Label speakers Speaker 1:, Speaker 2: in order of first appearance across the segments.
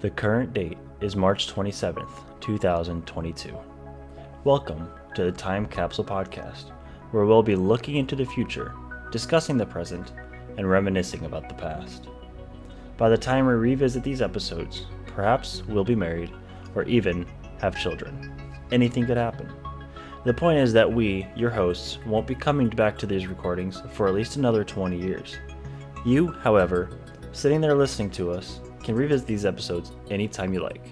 Speaker 1: The current date is March 27th, 2022. Welcome to the Time Capsule podcast, where we'll be looking into the future, discussing the present, and reminiscing about the past. By the time we revisit these episodes, perhaps we'll be married or even have children. Anything could happen. The point is that we, your hosts, won't be coming back to these recordings for at least another 20 years. You, however, sitting there listening to us, can revisit these episodes anytime you like.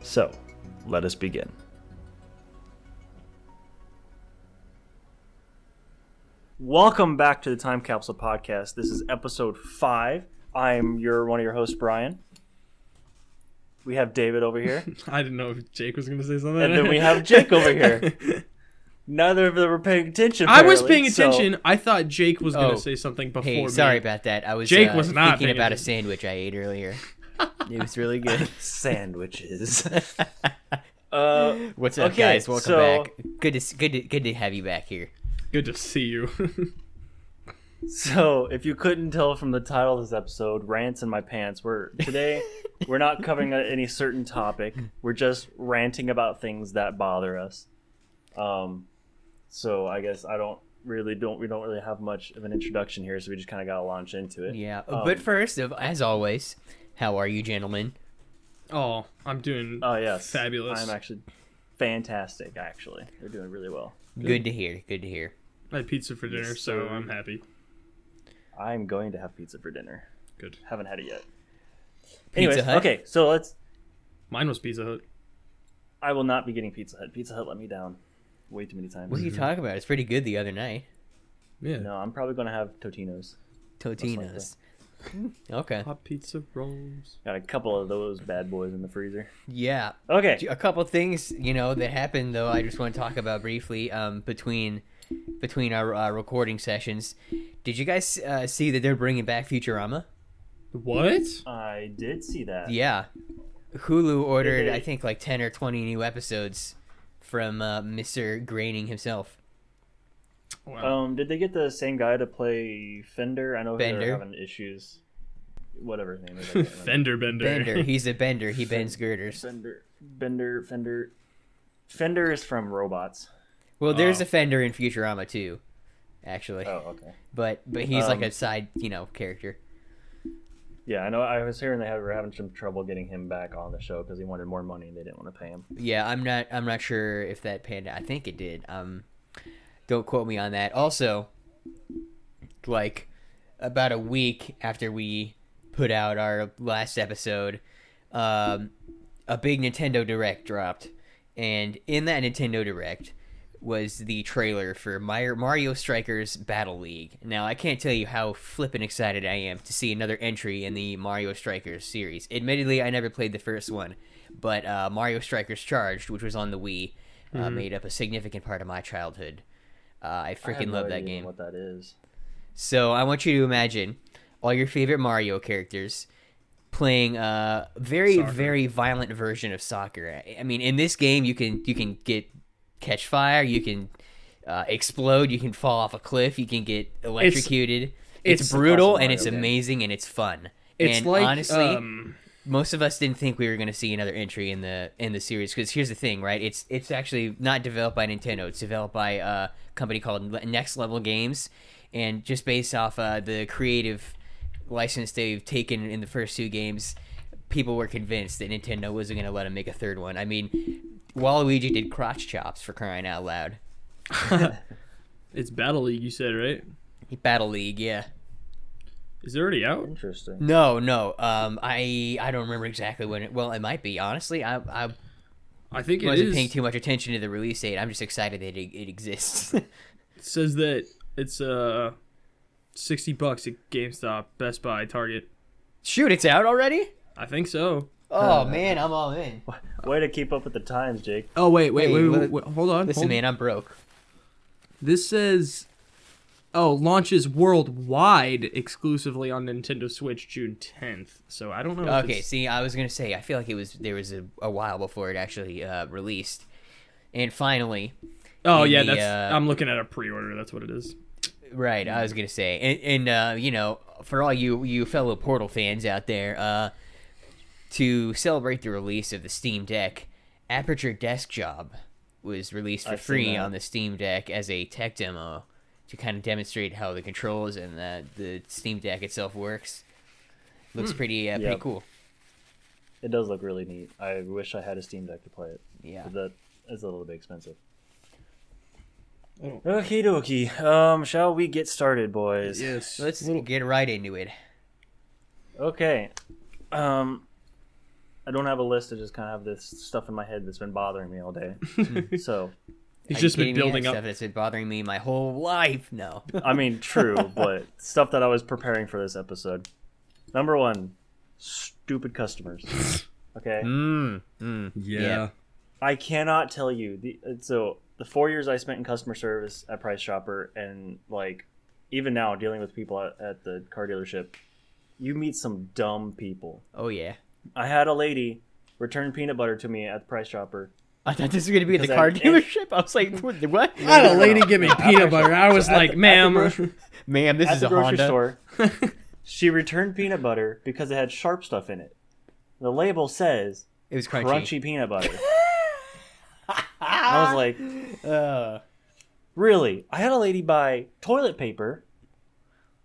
Speaker 1: So, let us begin. Welcome back to the Time Capsule podcast. This is episode 5. I'm one of your hosts, Brian. We have David over here.
Speaker 2: I didn't know if Jake was going to say something.
Speaker 1: And then we have Jake over here. Neither of them were paying attention.
Speaker 2: I was paying attention. I thought Jake was going to say something before me.
Speaker 3: Sorry about that. I was
Speaker 2: Jake was not
Speaker 3: thinking about a sandwich I ate earlier. It was really good.
Speaker 1: Sandwiches.
Speaker 3: What's up, guys? Welcome back. Good to have you back here.
Speaker 2: Good to see you.
Speaker 1: So, if you couldn't tell from the title of this episode, Rants in My Pants, we're not covering any certain topic. We're just ranting about things that bother us. So I guess we don't really have much of an introduction here, so we just kind of got to launch into it.
Speaker 3: Yeah, but first, as always, how are you, gentlemen?
Speaker 2: Oh, I'm doing fabulous.
Speaker 1: I'm actually fantastic, actually. They're doing really well.
Speaker 3: Good to hear. Good to hear.
Speaker 2: I had pizza for dinner, so I'm happy.
Speaker 1: I'm going to have pizza for dinner.
Speaker 2: Good.
Speaker 1: Haven't had it yet.
Speaker 3: Pizza
Speaker 1: Anyways,
Speaker 3: Hut?
Speaker 1: okay, so let's...
Speaker 2: Mine was Pizza Hut.
Speaker 1: I will not be getting Pizza Hut. Pizza Hut let me down way too many times.
Speaker 3: What are you talking about? It's pretty good the other night.
Speaker 2: Yeah.
Speaker 1: No, I'm probably going to have Totino's.
Speaker 3: Totino's. Okay.
Speaker 2: Hot pizza rolls.
Speaker 1: Got a couple of those bad boys in the freezer.
Speaker 3: Yeah.
Speaker 1: Okay.
Speaker 3: A couple things, that happened, though, I just want to talk about briefly between our recording sessions. Did you guys see that they're bringing back Futurama?
Speaker 2: What?
Speaker 1: I did see that.
Speaker 3: Yeah. Hulu ordered, I think, like 10 or 20 new episodes from Mr. Groening himself.
Speaker 2: Wow.
Speaker 1: Did they get the same guy to play Fender? I know
Speaker 3: Bender.
Speaker 1: they're having issues. Whatever his name is. I can't remember.
Speaker 2: Bender.
Speaker 3: Bender. He's a bender. He bends girders.
Speaker 1: Fender. Fender is from Robots.
Speaker 3: Well, there's a Fender in Futurama, too, actually.
Speaker 1: Oh, okay.
Speaker 3: But he's like a side, character.
Speaker 1: Yeah, I know. I was hearing they were having some trouble getting him back on the show because he wanted more money and they didn't want to pay him.
Speaker 3: Yeah, I'm not sure if that panned out. I think it did. Don't quote me on that. Also, like about a week after we put out our last episode, a big Nintendo Direct dropped, and in that Nintendo Direct was the trailer for Mario Strikers Battle League. Now, I can't tell you how flippin' excited I am to see another entry in the Mario Strikers series. Admittedly, I never played the first one, but Mario Strikers Charged, which was on the Wii, made up a significant part of my childhood. I freaking love that game.
Speaker 1: What that is.
Speaker 3: So I want you to imagine all your favorite Mario characters playing a very violent version of soccer. I mean, in this game, you can catch fire, you can explode, you can fall off a cliff, you can get electrocuted. It's brutal and it's amazing and it's fun.
Speaker 2: It's like
Speaker 3: honestly, most of us didn't think we were going to see another entry in the series because here's the thing, right? It's actually not developed by Nintendo. It's developed by a company called Next Level Games, and just based off the creative license they've taken in the first 2 games, people were convinced that Nintendo wasn't going to let them make a third one. I mean, Waluigi did crotch chops, for crying out loud.
Speaker 2: It's Battle League, you said, right?
Speaker 3: Battle League, yeah.
Speaker 2: Is it already out?
Speaker 1: Interesting.
Speaker 3: No. I don't remember exactly when it... Well, it might be. Honestly, I
Speaker 2: think it
Speaker 3: wasn't
Speaker 2: is.
Speaker 3: paying too much attention to the release date. I'm just excited that it exists.
Speaker 2: It says that it's $60 at GameStop, Best Buy, Target.
Speaker 3: Shoot, it's out already?
Speaker 2: I think so.
Speaker 3: Oh, man, I'm all in.
Speaker 1: Way to keep up with the times, Jake.
Speaker 2: Oh, wait, hold on.
Speaker 3: Listen, man, I'm broke.
Speaker 2: This says... launches worldwide exclusively on Nintendo Switch June 10th. So I don't know.
Speaker 3: Okay, see, I was gonna say I feel like there was a while before it actually released, and finally.
Speaker 2: Oh yeah, I'm looking at a pre-order. That's what it is.
Speaker 3: Right, I was gonna say, and for all you fellow Portal fans out there, to celebrate the release of the Steam Deck, Aperture Desk Job was released for free on the Steam Deck as a tech demo to kind of demonstrate how the controls and the Steam Deck itself works. Looks pretty cool.
Speaker 1: It does look really neat. I wish I had a Steam Deck to play it.
Speaker 3: Yeah.
Speaker 1: But that is a little bit expensive.
Speaker 2: Oh.
Speaker 1: Okie dokie. Shall we get started, boys?
Speaker 2: Yes.
Speaker 3: Let's get right into it.
Speaker 1: Okay. I don't have a list. I just kind of have this stuff in my head that's been bothering me all day. So
Speaker 2: He's just been building up.
Speaker 3: Stuff that's been bothering me my whole life. No.
Speaker 1: I mean, true, but stuff that I was preparing for this episode. Number one, stupid customers. Okay?
Speaker 2: Yeah.
Speaker 1: I cannot tell you. The 4 years I spent in customer service at Price Chopper, and like even now dealing with people at the car dealership, you meet some dumb people.
Speaker 3: Oh, yeah.
Speaker 1: I had a lady return peanut butter to me at the Price Chopper.
Speaker 3: I thought this was going to be at the car dealership. I was like, what?
Speaker 2: I had a lady give me peanut butter. I was like, ma'am,
Speaker 3: ma'am, this is a
Speaker 1: grocery
Speaker 3: Honda.
Speaker 1: Store. She returned peanut butter because it had sharp stuff in it. The label says
Speaker 3: It was crunchy.
Speaker 1: peanut butter. I was like, really? I had a lady buy toilet paper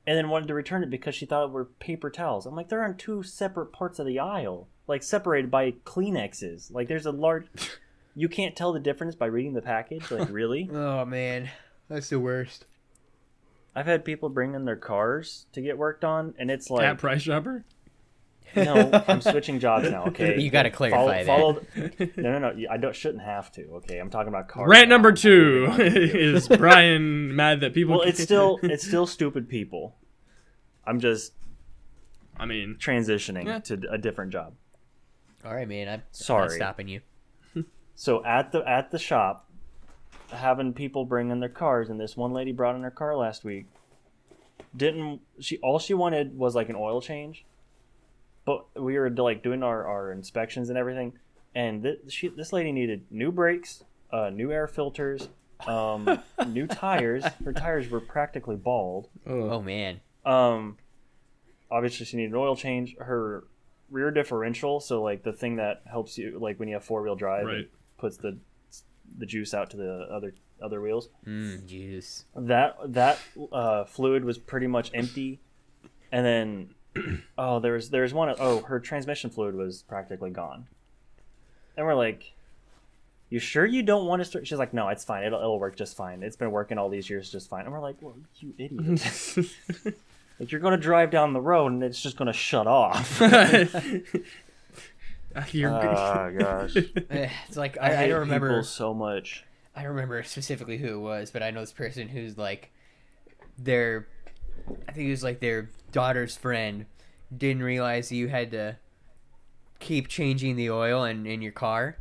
Speaker 1: and then wanted to return it because she thought it were paper towels. I'm like, they're on two separate parts of the aisle, like separated by Kleenexes. Like there's a large... You can't tell the difference by reading the package? Like, really?
Speaker 3: Oh, man. That's the worst.
Speaker 1: I've had people bring in their cars to get worked on, and it's like...
Speaker 2: at Price Chopper?
Speaker 1: No, I'm switching jobs now, okay?
Speaker 3: You got to clarify that.
Speaker 1: No. I shouldn't have to, okay? I'm talking about cars.
Speaker 2: Rant
Speaker 1: now.
Speaker 2: number 2 is Brian mad that people...
Speaker 1: Well, it's still stupid people. I'm just transitioning to a different job.
Speaker 3: All right, man. I'm
Speaker 1: Sorry.
Speaker 3: not stopping you.
Speaker 1: So at the shop, having people bring in their cars, and this one lady brought in her car last week. All she wanted was like an oil change, but we were like doing our inspections and everything, and this lady needed new brakes, new air filters, new tires. Her tires were practically bald.
Speaker 3: Oh, man.
Speaker 1: Obviously she needed an oil change. Her rear differential, so like the thing that helps you, like when you have 4-wheel drive,
Speaker 2: right,
Speaker 1: it puts the juice out to the other wheels.
Speaker 3: Juice.
Speaker 1: That fluid was pretty much empty, and then there's one. Her transmission fluid was practically gone, and we're like, "You sure you don't want to start?" She's like, "No, it's fine. It'll work just fine. It's been working all these years just fine." And we're like, "Well, you idiot." Like, you're going to drive down the road and it's just going to shut off. Oh, gosh.
Speaker 3: It's like,
Speaker 1: I
Speaker 3: don't remember
Speaker 1: people so much.
Speaker 3: I don't remember specifically who it was, but I know this person who's like I think it was like their daughter's friend didn't realize you had to keep changing the oil in your car.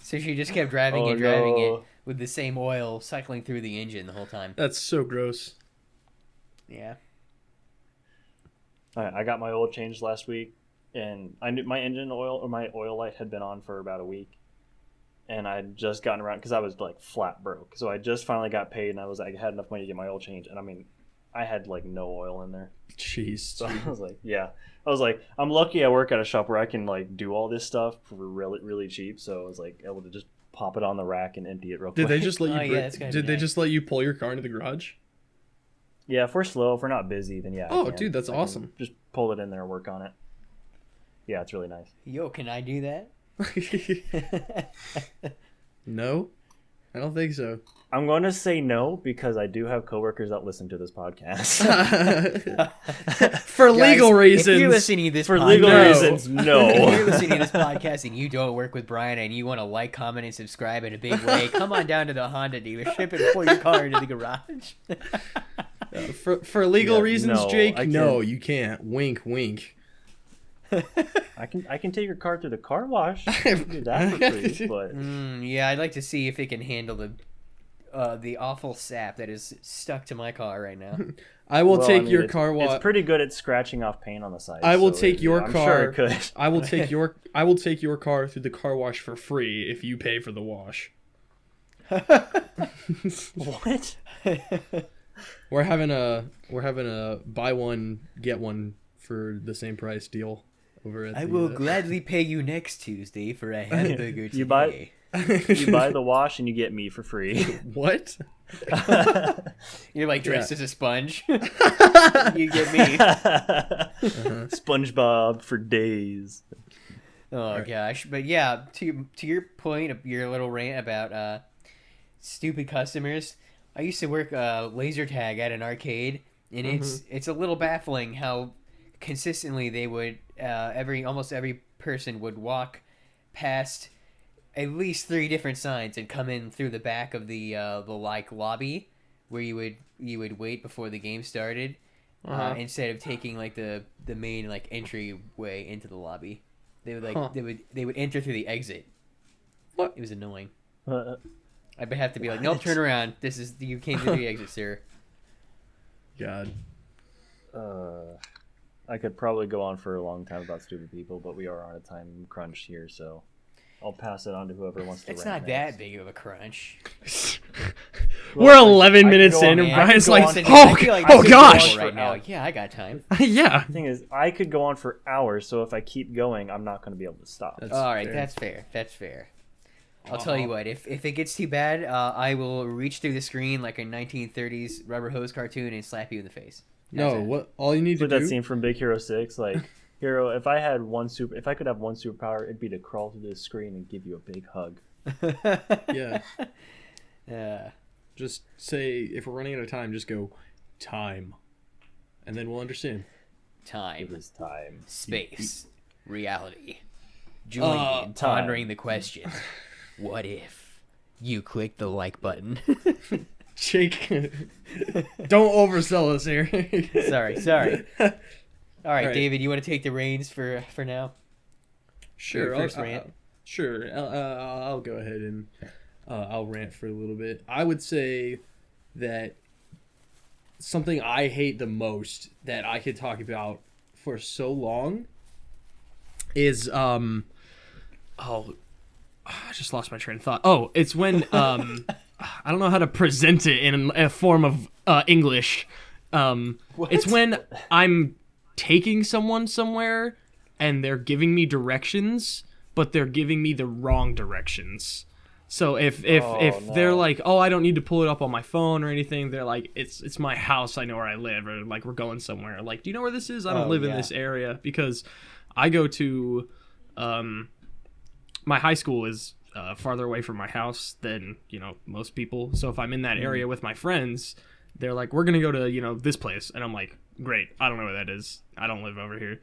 Speaker 3: So she just kept driving it with the same oil cycling through the engine the whole time.
Speaker 2: That's so gross.
Speaker 3: Yeah.
Speaker 1: I got my oil changed last week, and I knew my engine oil or my oil light had been on for about a week, and I'd just gotten around because I was like flat broke. So I just finally got paid, and I was like, I had enough money to get my oil changed, and I mean, I had like no oil in there.
Speaker 2: Jeez.
Speaker 1: So I was like, I'm lucky I work at a shop where I can like do all this stuff for really, really cheap. So I was like able to just pop it on the rack and empty it real quick.
Speaker 2: Did they just let you?
Speaker 3: Did
Speaker 2: they just let you pull your car into the garage?
Speaker 1: Yeah, if we're slow, if we're not busy, then yeah.
Speaker 2: Oh, dude, that's awesome.
Speaker 1: Just pull it in there and work on it. Yeah, it's really nice.
Speaker 3: Yo, can I do that?
Speaker 2: No, I don't think so.
Speaker 1: I'm going to say no because I do have coworkers that listen to this podcast.
Speaker 2: For legal reasons.
Speaker 3: If you're listening to this
Speaker 1: For legal reasons, no.
Speaker 3: If you're listening to this podcast and you don't work with Brian and you want to like, comment, and subscribe in a big way, come on down to the Honda dealership and pull your car into the garage.
Speaker 2: For legal reasons,
Speaker 1: no,
Speaker 2: Jake, no, you can't. Wink, wink.
Speaker 1: I can take your car through the car wash. I can do that for free, but
Speaker 3: yeah, I'd like to see if it can handle the awful sap that is stuck to my car right now.
Speaker 2: I will take your car wash.
Speaker 1: It's pretty good at scratching off paint on the side.
Speaker 2: I will take your
Speaker 1: I'm
Speaker 2: car.
Speaker 1: Sure it could.
Speaker 2: I will take your car through the car wash for free if you pay for the wash.
Speaker 1: What?
Speaker 2: We're having a buy one get one for the same price deal over at
Speaker 3: I
Speaker 2: the,
Speaker 3: will gladly pay you next Tuesday for a hamburger today.
Speaker 1: You buy the wash and you get me for free.
Speaker 2: What?
Speaker 3: You're like dressed
Speaker 2: Yeah.
Speaker 3: as a sponge. You get me.
Speaker 1: SpongeBob for days.
Speaker 3: Oh gosh, but yeah, to your point of your little rant about stupid customers, I used to work laser tag at an arcade, and it's a little baffling how consistently they would almost every person would walk past at least 3 different signs and come in through the back of the like lobby where you would wait before the game started, instead of taking like the main like entryway into the lobby. They would they would enter through the exit.
Speaker 2: What?
Speaker 3: It was annoying. I'd have to be like, nope, turn around. You came through the exit, sir.
Speaker 2: God.
Speaker 1: I could probably go on for a long time about stupid people, but we are on a time crunch here, so I'll pass it on to whoever wants to
Speaker 3: It's
Speaker 1: rant
Speaker 3: not
Speaker 1: next.
Speaker 3: that big of a crunch.
Speaker 2: We're 11
Speaker 1: I
Speaker 2: minutes
Speaker 1: could go
Speaker 2: in,
Speaker 1: on-
Speaker 2: and
Speaker 1: I could
Speaker 2: Brian's
Speaker 1: go
Speaker 2: like,
Speaker 1: on-
Speaker 2: oh,
Speaker 3: I feel like
Speaker 2: oh
Speaker 3: this is
Speaker 2: gosh.
Speaker 3: right now. Yeah, I got time.
Speaker 2: Yeah.
Speaker 1: The thing is, I could go on for hours, so if I keep going, I'm not going to be able to stop.
Speaker 2: That's
Speaker 3: All right,
Speaker 2: fair.
Speaker 3: that's fair. That's fair. I'll tell you what. If it gets too bad, I will reach through the screen like a 1930s rubber hose cartoon and slap you in the face. How's
Speaker 2: No,
Speaker 3: that?
Speaker 2: what? All you need to
Speaker 1: Like that
Speaker 2: do.
Speaker 1: scene from Big Hero 6, like, Hero, if I could have one superpower, it'd be to crawl through the screen and give you a big hug.
Speaker 2: Yeah.
Speaker 3: Yeah.
Speaker 2: Just say, if we're running out of time, just go, time. And then we'll understand.
Speaker 1: It
Speaker 3: Time,
Speaker 1: is time.
Speaker 3: space, reality. Join me in pondering the question: what if you click the like button?
Speaker 2: Jake, don't oversell us here.
Speaker 3: Sorry. All right,
Speaker 2: All right.
Speaker 3: David, you want to take the reins for now?
Speaker 2: Sure.
Speaker 3: Your first rant.
Speaker 2: Sure. I'll go ahead and I'll rant for a little bit. I would say that something I hate the most that I could talk about for so long is I just lost my train of thought. Oh, it's when I don't know how to present it in a form of English. It's when I'm taking someone somewhere and they're giving me directions, but they're giving me the wrong directions. So if they're like, oh, I don't need to pull it up on my phone or anything, they're like, it's my house, I know where I live, or like we're going somewhere. Like, do you know where this is? I don't live in this area, because I go to my high school is farther away from my house than most people. So if I'm in that area with my friends, they're like, we're gonna go to this place, and I'm like, great, I don't know where that is. I don't live over here.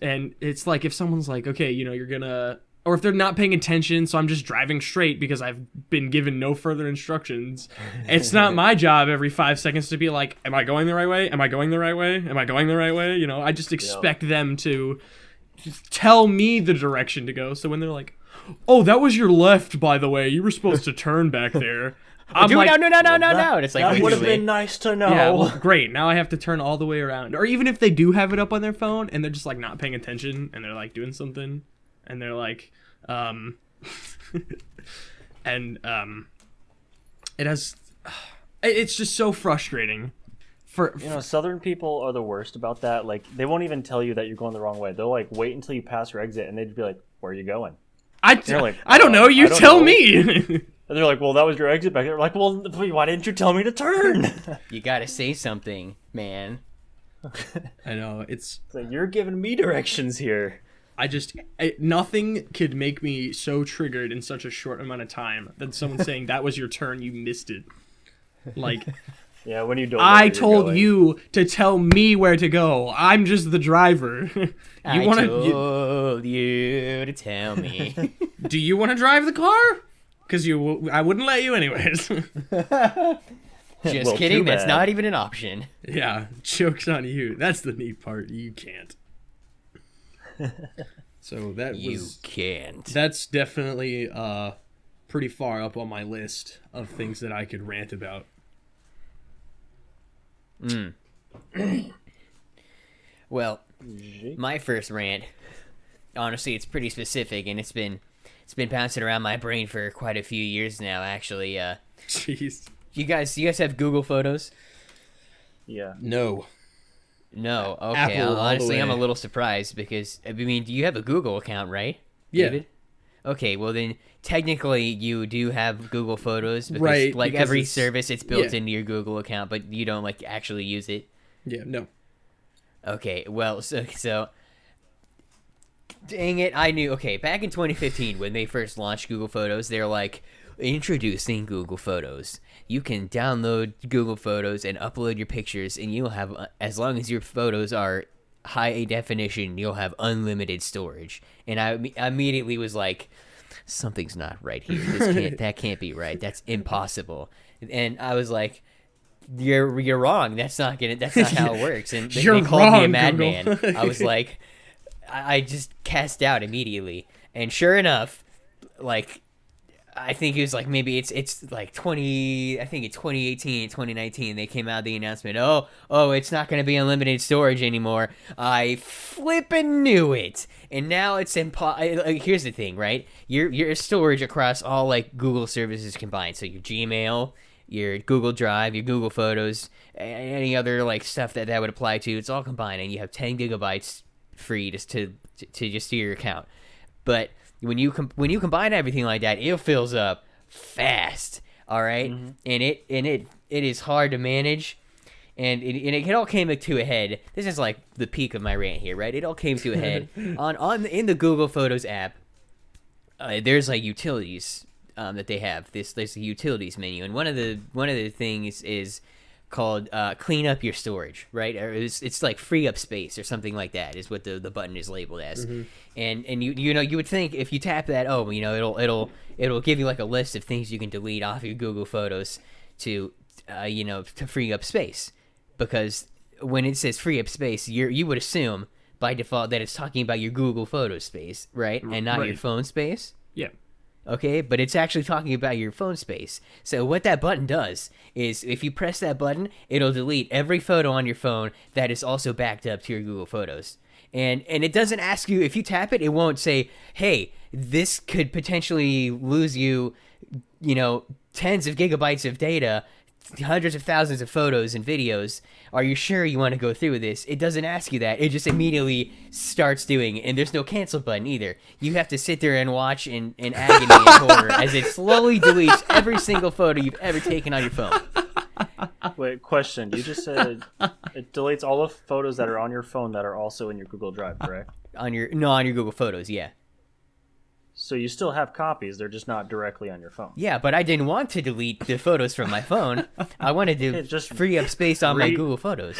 Speaker 2: And it's like, if someone's like, okay, you're gonna, or if they're not paying attention, so I'm just driving straight because I've been given no further instructions. It's not my job every 5 seconds to be like, am I going the right way? Am I going the right way? Am I going the right way? I just expect them to just tell me the direction to go. So when they're like, oh, that was your left, by the way, you were supposed to turn back there. I'm
Speaker 3: Dude,
Speaker 2: like,
Speaker 3: no. And it's like,
Speaker 1: That would have
Speaker 3: literally-
Speaker 1: been nice to know.
Speaker 2: yeah, well, great. Now I have to turn all the way around. Or even if they do have it up on their phone and they're just like not paying attention and they're like doing something and they're like, it's just so frustrating.
Speaker 1: Southern people are the worst about that. Like, they won't even tell you that you're going the wrong way. They'll like wait until you pass your exit, and they'd be like, "Where are you going?" You're like,
Speaker 2: I don't know. You
Speaker 1: I don't
Speaker 2: tell
Speaker 1: know.
Speaker 2: me.
Speaker 1: And they're like, "Well, that was your exit back there." Like, well, why didn't you tell me to turn?
Speaker 3: You gotta say something, man.
Speaker 2: I know.
Speaker 1: It's like, you're giving me directions here.
Speaker 2: Nothing could make me so triggered in such a short amount of time than someone saying that was your turn, you missed it. Like,
Speaker 1: Yeah, when you don't. know
Speaker 2: I
Speaker 1: where you're
Speaker 2: told
Speaker 1: going.
Speaker 2: you to tell me where to go. I'm just the driver.
Speaker 3: I told you to tell me.
Speaker 2: Do you want to drive the car? Because I wouldn't let you anyways.
Speaker 3: Just
Speaker 1: Well,
Speaker 3: kidding.
Speaker 1: too
Speaker 3: That's
Speaker 1: bad.
Speaker 3: not even an option.
Speaker 2: Yeah, joke's on you. That's the neat part. You can't. So that's definitely pretty far up on my list of things that I could rant about.
Speaker 3: Well, my first rant, honestly, it's pretty specific, and it's been bouncing around my brain for quite a few years now. Actually,
Speaker 2: Jeez.
Speaker 3: you guys have Google Photos?
Speaker 1: Yeah.
Speaker 2: No.
Speaker 3: No, okay.
Speaker 2: Apple all the
Speaker 3: Honestly, I'm a
Speaker 2: way.
Speaker 3: little surprised because I mean, do you have a Google account, right?
Speaker 2: Yeah.
Speaker 3: David? Okay, well then technically you do have Google Photos because
Speaker 2: Right,
Speaker 3: like
Speaker 2: because
Speaker 3: every
Speaker 2: it's-
Speaker 3: service it's built
Speaker 2: yeah.
Speaker 3: into your Google account, but you don't like actually use it.
Speaker 2: Yeah, no.
Speaker 3: Okay, well, so dang it, I knew. Okay, back in 2015 when they first launched Google Photos, they're like introducing Google Photos. You can download Google Photos and upload your pictures, and you'll have, as long as your photos are high definition, you'll have unlimited storage. And I immediately was like, something's not right here. That can't be right. That's impossible. And I was like, you're wrong. That's not how it works. And they
Speaker 2: You're
Speaker 3: called me a
Speaker 2: wrong,
Speaker 3: madman.
Speaker 2: Google.
Speaker 3: I was like, I just cast out immediately. And sure enough, like, I think it was like maybe it's like 2018, 2019, they came out the announcement, oh, it's not going to be unlimited storage anymore. I flippin' knew it. And now it's here's the thing, right? Your storage across all like Google services combined. So your Gmail, your Google Drive, your Google Photos, any other like stuff that would apply to, it's all combined, and you have 10 gigabytes free just to your account. But when you combine everything like that, it fills up fast. All right?
Speaker 1: Mm-hmm.
Speaker 3: And it is hard to manage, and it all came to a head. This is like the peak of my rant here, right? It all came to a head in the Google Photos app. There's like utilities that they have. There's a utilities menu, and one of the things is called clean up your storage, right? Or it's like free up space or something like that is what the button is labeled as.
Speaker 2: Mm-hmm.
Speaker 3: And you would think if you tap that, it'll give you like a list of things you can delete off your Google Photos to free up space, because when it says free up space, you would assume by default that it's talking about your Google Photos space, right? And not your
Speaker 2: Right.
Speaker 3: phone space.
Speaker 2: Yeah.
Speaker 3: Okay, but it's actually talking about your phone space. So what that button does is if you press that button, it'll delete every photo on your phone that is also backed up to your Google Photos. And it doesn't ask you, if you tap it, it won't say, hey, this could potentially lose you, tens of gigabytes of data, hundreds of thousands of photos and videos. Are you sure you want to go through with this? It doesn't ask you that. It just immediately starts doing it. And there's no cancel button either. You have to sit there and watch in agony and horror as it slowly deletes every single photo you've ever taken on your phone.
Speaker 1: Wait, question. You just said it deletes all the photos that are on your phone that are also in your Google Drive, correct?
Speaker 3: On your Google Photos, yeah.
Speaker 1: So you still have copies, they're just not directly on your phone.
Speaker 3: Yeah, but I didn't want to delete the photos from my phone. I wanted to
Speaker 1: Yeah, just
Speaker 3: free up space on my Google Photos.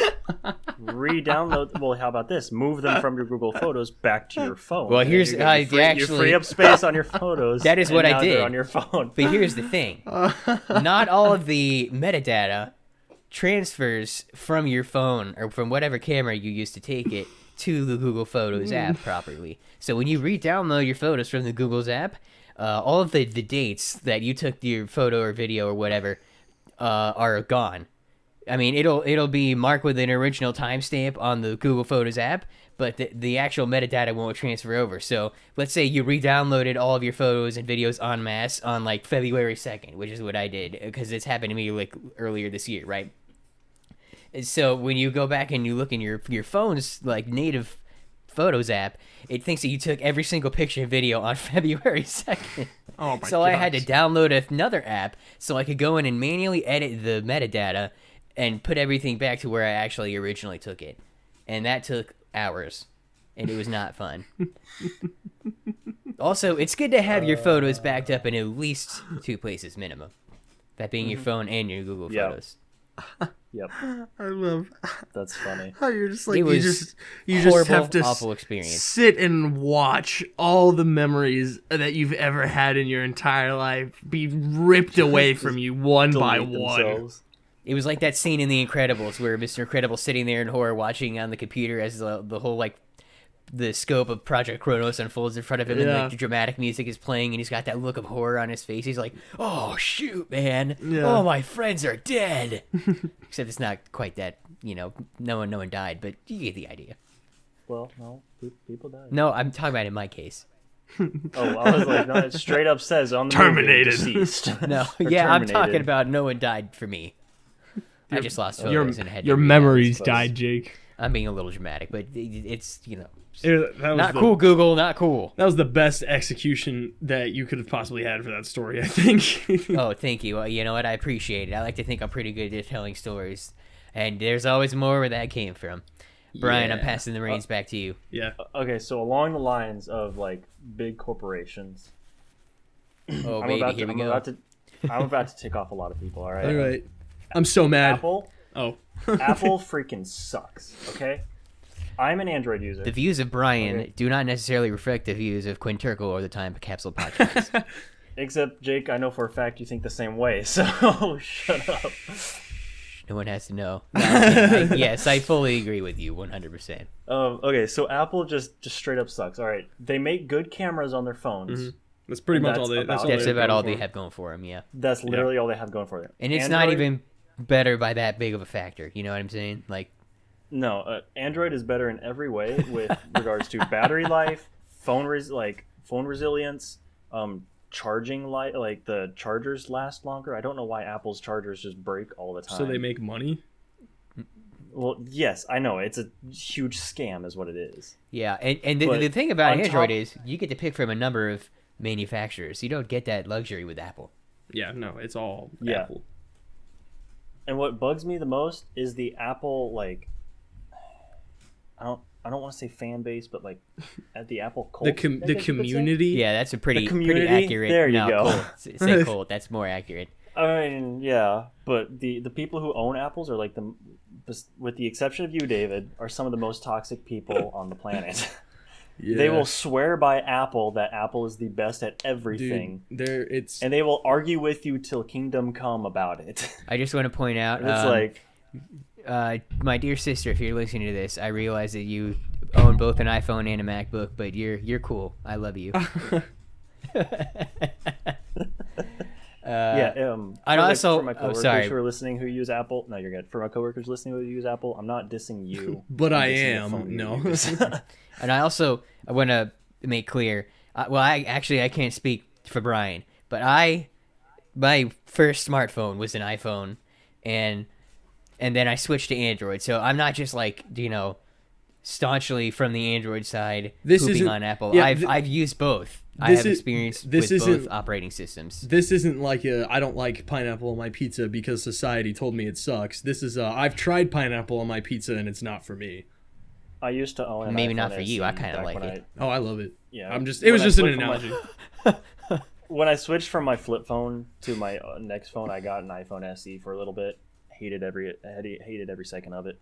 Speaker 1: Re-download. Well, how about this? Move them from your Google Photos back to your phone.
Speaker 3: Well,
Speaker 1: And
Speaker 3: here's
Speaker 1: you
Speaker 3: actually
Speaker 1: free up space on your photos.
Speaker 3: That is what
Speaker 1: and
Speaker 3: I
Speaker 1: now they're
Speaker 3: did.
Speaker 1: on your phone.
Speaker 3: But here's the thing. Not all of the metadata transfers from your phone or from whatever camera you use to take it to the Google Photos app properly. So when you re-download your photos from the Google's app, all of the dates that you took your photo or video or whatever are gone. I mean, it'll be marked with an original timestamp on the Google Photos app, but the actual metadata won't transfer over. So let's say you re-downloaded all of your photos and videos en masse on like February 2nd, which is what I did because it's happened to me like earlier this year, right? And so when you go back and you look in your phone's like native Photos app, it thinks that you took every single picture and video on February 2nd.
Speaker 2: Oh my
Speaker 3: So I had to
Speaker 2: gosh.
Speaker 3: download another app so I could go in and manually edit the metadata and put everything back to where I actually originally took it. And that took hours. And it was not fun. Also, it's good to have your photos backed up in at least 2 places minimum. That being your phone and your Google
Speaker 1: Yeah.
Speaker 3: Photos.
Speaker 1: Yep,
Speaker 2: I love
Speaker 1: that's funny.
Speaker 2: how you're just like
Speaker 3: It was
Speaker 2: you just
Speaker 3: horrible,
Speaker 2: have to
Speaker 3: awful experience.
Speaker 2: sit and watch all the memories that you've ever had in your entire life be ripped away from you one by
Speaker 1: Delete
Speaker 2: one.
Speaker 1: themselves.
Speaker 3: It was like that scene in The Incredibles where Mr. Incredible's sitting there in horror watching on the computer as the whole, like, the scope of Project Kronos unfolds in front of him and,
Speaker 2: Yeah.
Speaker 3: like, the dramatic music is playing and he's got that look of horror on his face. He's like, oh, shoot, man.
Speaker 2: Yeah.
Speaker 3: Oh, my friends are dead. Except it's not quite that, no one died, but you get the idea.
Speaker 1: Well, no, people die.
Speaker 3: No, I'm talking about in my case.
Speaker 1: Oh, I was like, no, it straight up says on the
Speaker 2: Terminated.
Speaker 1: movie, deceased.
Speaker 3: No,
Speaker 1: Or
Speaker 3: yeah, I'm
Speaker 1: terminated.
Speaker 3: talking about no one died for me. I just lost photos and had to
Speaker 2: Your
Speaker 3: read them.
Speaker 2: memories
Speaker 1: suppose.
Speaker 2: died, Jake.
Speaker 3: I'm being a little dramatic, but it's
Speaker 2: That was
Speaker 3: not cool. Google, not cool.
Speaker 2: That was the best execution that you could have possibly had for that story, I think.
Speaker 3: Oh, thank you. Well, you know what? I appreciate it. I like to think I'm pretty good at telling stories, and there's always more where that came from. Brian, I'm
Speaker 2: Yeah.
Speaker 3: passing the reins back to you.
Speaker 2: Yeah.
Speaker 1: Okay, so along the lines of like big corporations,
Speaker 3: Oh, baby, here we go.
Speaker 1: I'm about to tick off a lot of people. All right.
Speaker 2: All right. I'm so mad.
Speaker 1: Apple.
Speaker 2: Oh.
Speaker 1: Apple freaking sucks. Okay. I'm an Android user.
Speaker 3: The views of Brian
Speaker 1: Okay.
Speaker 3: do not necessarily reflect the views of Quinn Turkle or the Time Capsule podcast.
Speaker 1: Except, Jake, I know for a fact you think the same way, so shut up.
Speaker 3: No one has to know. Yes, I fully agree with you 100%.
Speaker 1: Okay, so Apple just straight up sucks. All right, they make good cameras on their phones.
Speaker 2: That's pretty
Speaker 1: And
Speaker 2: much
Speaker 1: that's
Speaker 2: all they.
Speaker 1: about
Speaker 2: That's all
Speaker 1: it.
Speaker 3: That's
Speaker 2: they're
Speaker 3: about
Speaker 2: going
Speaker 3: all
Speaker 2: for.
Speaker 3: they have going for them, yeah.
Speaker 1: That's literally all they have going for them.
Speaker 3: And it's not even better by that big of a factor. You know what I'm saying? Like,
Speaker 1: No, Android is better in every way with regards to battery life, phone resilience, charging life. Like the chargers last longer. I don't know why Apple's chargers just break all the time.
Speaker 2: So they make money.
Speaker 1: Well, yes, I know it's a huge scam, is what it is.
Speaker 3: yeah. And
Speaker 1: But
Speaker 3: the thing about
Speaker 1: on
Speaker 3: Android
Speaker 1: top-
Speaker 3: is you get to pick from a number of manufacturers. You don't get that luxury with Apple.
Speaker 2: Yeah. No, it's all
Speaker 1: Yeah.
Speaker 2: Apple.
Speaker 1: And what bugs me the most is the Apple like. I don't want to say fan base, but like at the Apple cult.
Speaker 2: The
Speaker 1: I guess you could say.
Speaker 2: community.
Speaker 3: Yeah, that's a pretty
Speaker 1: community?
Speaker 3: accurate.
Speaker 1: There you
Speaker 3: no,
Speaker 1: go.
Speaker 3: Cult. Say cult. That's more accurate.
Speaker 1: I mean, yeah, but the people who own Apples are like with the exception of you, David, are some of the most toxic people on the planet.
Speaker 2: Yeah.
Speaker 1: They will swear by Apple that Apple is the best at everything,
Speaker 2: Dude, it's
Speaker 1: and they will argue with you till kingdom come about it.
Speaker 3: I just want to point out.
Speaker 1: And it's like,
Speaker 3: My dear sister, if you're listening to this, I realize that you own both an iPhone and a MacBook, but you're cool. I love you.
Speaker 1: yeah.
Speaker 3: I'd also-
Speaker 1: for my coworkers
Speaker 3: sorry.
Speaker 1: who are listening who use Apple. No, you're good. For my coworkers listening who use Apple, I'm not dissing you.
Speaker 2: But
Speaker 1: I'm
Speaker 2: I
Speaker 1: dissing the
Speaker 2: am.
Speaker 1: phone you
Speaker 2: No.
Speaker 1: use.
Speaker 3: And I want to make clear. I can't speak for Brian, but my first smartphone was an iPhone, and then I switched to Android. So I'm not just like staunchly from the Android side
Speaker 2: This
Speaker 3: pooping
Speaker 2: isn't-
Speaker 3: on Apple.
Speaker 2: yeah,
Speaker 3: I've used both. I
Speaker 2: this
Speaker 3: have
Speaker 2: is-
Speaker 3: experience
Speaker 2: this
Speaker 3: with both
Speaker 2: isn't-
Speaker 3: operating systems.
Speaker 2: This isn't like I don't like pineapple on my pizza because society told me it sucks. This is I've tried pineapple on my pizza and it's not for me.
Speaker 1: I used to own an
Speaker 3: Maybe
Speaker 1: iPhone
Speaker 3: not for you. I
Speaker 1: SE
Speaker 3: kinda
Speaker 1: back
Speaker 3: like
Speaker 1: when
Speaker 3: it.
Speaker 2: Oh, I love it.
Speaker 1: Yeah,
Speaker 2: I'm just.
Speaker 1: when
Speaker 2: It was
Speaker 1: I
Speaker 2: just an
Speaker 1: switched from
Speaker 2: analogy.
Speaker 1: When I switched from my flip phone to my next phone, I got an iPhone SE for a little bit. Hated every second of it.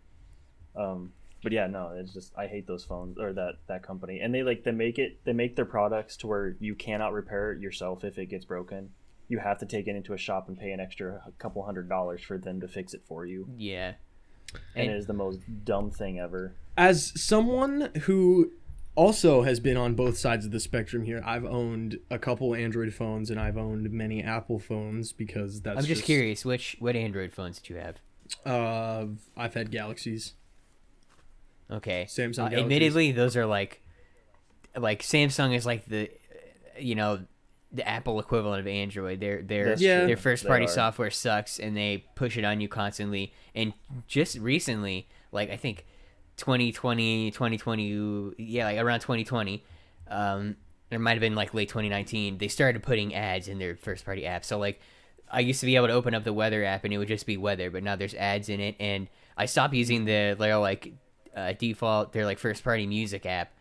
Speaker 1: But yeah, no, it's just I hate those phones or that company, and they make their products to where you cannot repair it yourself if it gets broken. You have to take it into a shop and pay an extra couple $100 for them to fix it for you,
Speaker 3: Yeah.
Speaker 1: and it is the most dumb thing ever.
Speaker 2: As someone who also has been on both sides of the spectrum here, I've owned a couple Android phones and I've owned many Apple phones because that's.
Speaker 3: I'm just curious, what Android phones did you have?
Speaker 2: I've had Galaxies.
Speaker 3: Okay.
Speaker 2: Samsung Galaxies.
Speaker 3: Admittedly, those are like Samsung is like the the Apple equivalent of Android.
Speaker 1: That's
Speaker 2: Yeah.
Speaker 1: true.
Speaker 3: Their first party
Speaker 1: They are.
Speaker 3: software sucks and they push it on you constantly. And just recently, like I think 2020, yeah, like around 2020, it might have been like late 2019, they started putting ads in their first party app. So like I used to be able to open up the weather app and it would just be weather, but now there's ads in it, and I stopped using their default their like first party music app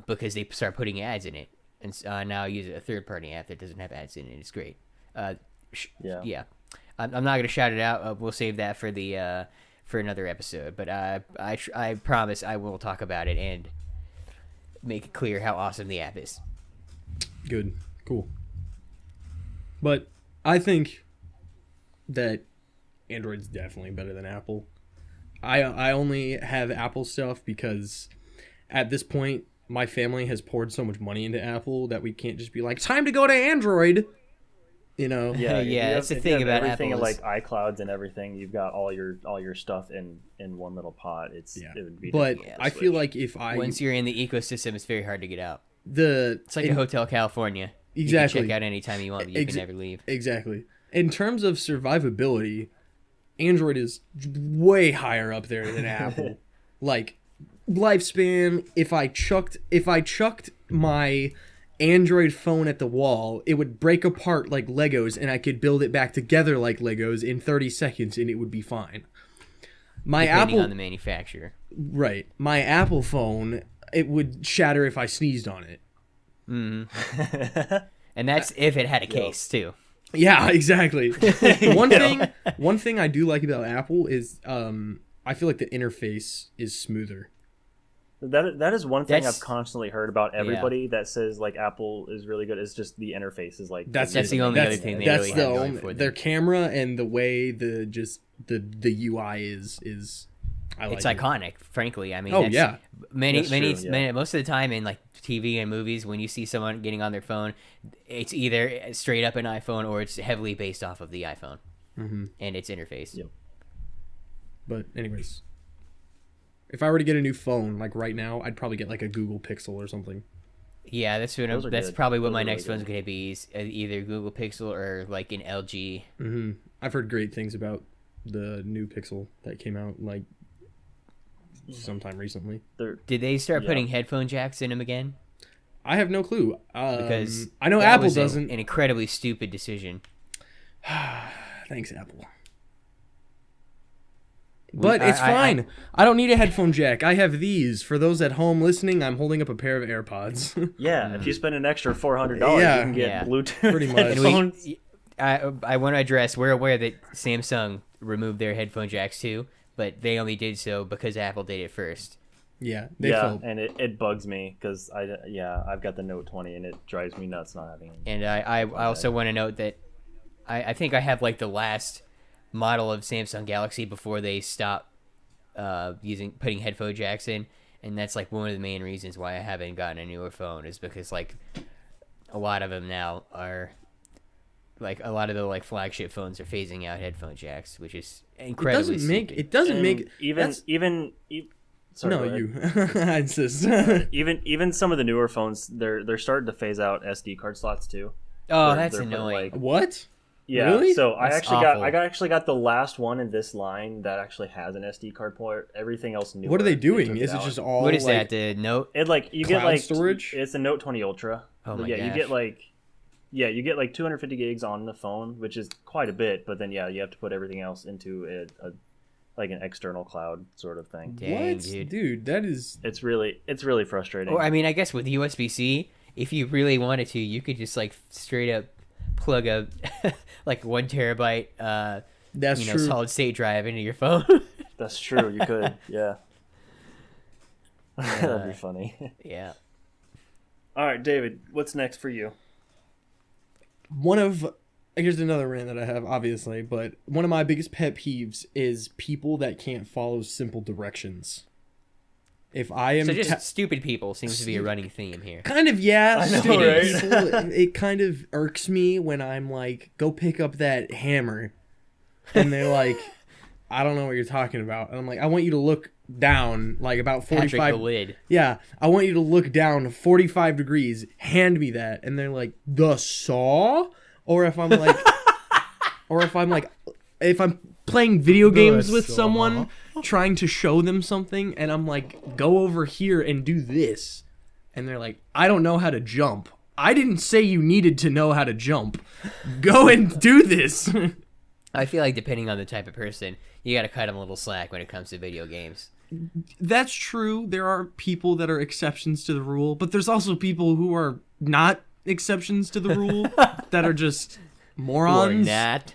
Speaker 3: because they start putting ads in it, and now I use a third party app that doesn't have ads in it. It's great.
Speaker 1: Yeah.
Speaker 3: I'm not gonna shout it out. We'll save that for the for another episode. But I promise I will talk about it and make it clear how awesome the app is.
Speaker 2: Good. Cool. But I think that Android's definitely better than Apple. I only have Apple stuff because at this point my family has poured so much money into Apple that we can't just be like, time to go to Android.
Speaker 1: Yeah,
Speaker 3: Yeah,
Speaker 1: if you
Speaker 3: that's the
Speaker 1: if
Speaker 3: thing
Speaker 1: you have
Speaker 3: about
Speaker 1: everything
Speaker 3: Apple
Speaker 1: in,
Speaker 3: is-
Speaker 1: like iClouds and everything. You've got all your stuff in one little pot. It would be
Speaker 2: But
Speaker 1: difficult to
Speaker 2: I feel
Speaker 1: switch.
Speaker 2: like if
Speaker 3: Once you're in the ecosystem, it's very hard to get out.
Speaker 2: it's
Speaker 3: It's like a Hotel California.
Speaker 2: Exactly.
Speaker 3: You can check out anytime you want, but you can never leave.
Speaker 2: Exactly. In terms of survivability, Android is way higher up there than Apple. Like lifespan, if I chucked my Android phone at the wall, it would break apart like Legos, and I could build it back together like Legos in 30 seconds, and it would be fine.
Speaker 3: Depending on the manufacturer.
Speaker 2: Right. My Apple phone, it would shatter if I sneezed on it.
Speaker 3: Mm-hmm. And that's if it had a case too.
Speaker 2: Yeah, exactly. One thing I do like about Apple is I feel like the interface is smoother.
Speaker 1: That is one thing I've constantly heard about everybody that says like Apple is really good. Is just the interface is like
Speaker 3: that's the only other thing they really have going for them.
Speaker 2: Their camera and the way the UI is.
Speaker 3: It's iconic, frankly. I mean,
Speaker 2: many
Speaker 3: most of the time in like TV and movies, when you see someone getting on their phone, it's either straight up an iPhone or it's heavily based off of the iPhone and its interface.
Speaker 1: Yep.
Speaker 2: But anyways, if I were to get a new phone, like right now, I'd probably get like a Google Pixel or something.
Speaker 3: Yeah, that's probably what my next phone's going to be, is either Google Pixel or like an LG.
Speaker 2: Mm-hmm. I've heard great things about the new Pixel that came out like sometime recently.
Speaker 3: Did they start putting headphone jacks in them again?
Speaker 2: I have no clue.
Speaker 3: Because
Speaker 2: I know Apple doesn't.
Speaker 3: An incredibly stupid decision.
Speaker 2: Thanks, Apple. But it's fine. I don't need a headphone jack. I have these. For those at home listening, I'm holding up a pair of AirPods.
Speaker 1: Yeah, if you spend an extra $400, you can get Bluetooth
Speaker 2: pretty much.
Speaker 1: headphones.
Speaker 3: I want to address, we're aware that Samsung removed their headphone jacks too, but they only did so because Apple did it first.
Speaker 2: Yeah,
Speaker 1: and it bugs me because I've got the Note 20 and it drives me nuts not having it.
Speaker 3: And I also want to note that I think I have like the last model of Samsung Galaxy before they stopped putting headphone jacks in, and that's like one of the main reasons why I haven't gotten a newer phone, is because like a lot of them now are like, a lot of the like flagship phones are phasing out headphone jacks, which is incredibly
Speaker 2: Sorry, no, you. I insist.
Speaker 1: even some of the newer phones, they're starting to phase out SD card slots too.
Speaker 3: Oh, that's annoying.
Speaker 2: What?
Speaker 1: Yeah.
Speaker 2: Really?
Speaker 1: So I
Speaker 3: That's
Speaker 1: actually got the last one in this line that actually has an SD card port. Everything else new.
Speaker 2: What are they doing? Is it just all?
Speaker 3: What is
Speaker 2: like,
Speaker 3: that? The Note?
Speaker 1: It like you
Speaker 2: cloud
Speaker 1: get like
Speaker 2: storage.
Speaker 1: It's a Note 20 Ultra.
Speaker 3: Oh my
Speaker 1: gosh. You get like 250 gigs on the phone, which is quite a bit. But then you have to put everything else into a like an external cloud sort of thing.
Speaker 3: Dang,
Speaker 2: what, dude? That is.
Speaker 1: It's really frustrating.
Speaker 3: Or I mean, I guess with USB-C, if you really wanted to, you could just like straight up plug a like 1 terabyte
Speaker 2: That's true.
Speaker 3: solid state drive into your phone.
Speaker 1: That's true. You could, yeah. That'd be funny.
Speaker 3: Yeah.
Speaker 1: All right, David, what's next for you?
Speaker 2: Here's another rant that I have, obviously, but one of my biggest pet peeves is people that can't follow simple directions. If I am
Speaker 3: stupid people seems to be a running theme here.
Speaker 2: Kind of, yeah.
Speaker 1: I know,
Speaker 2: Stupid
Speaker 1: right?
Speaker 2: people, it kind of irks me when I'm like, go pick up that hammer, and they're like, I don't know what you're talking about, and I'm like, I want you to look down, like about 45.
Speaker 3: Patrick the lid.
Speaker 2: Yeah, I want you to look down 45 degrees. Hand me that, and they're like, the saw. Or if I'm like, if I'm playing video games with someone, trying to show them something, and I'm like, go over here and do this. And they're like, I don't know how to jump. I didn't say you needed to know how to jump. Go and do this.
Speaker 3: I feel like depending on the type of person, you got to cut them a little slack when it comes to video games.
Speaker 2: That's true. There are people that are exceptions to the rule, but there's also people who are not exceptions to the rule that are just morons.
Speaker 3: Or not.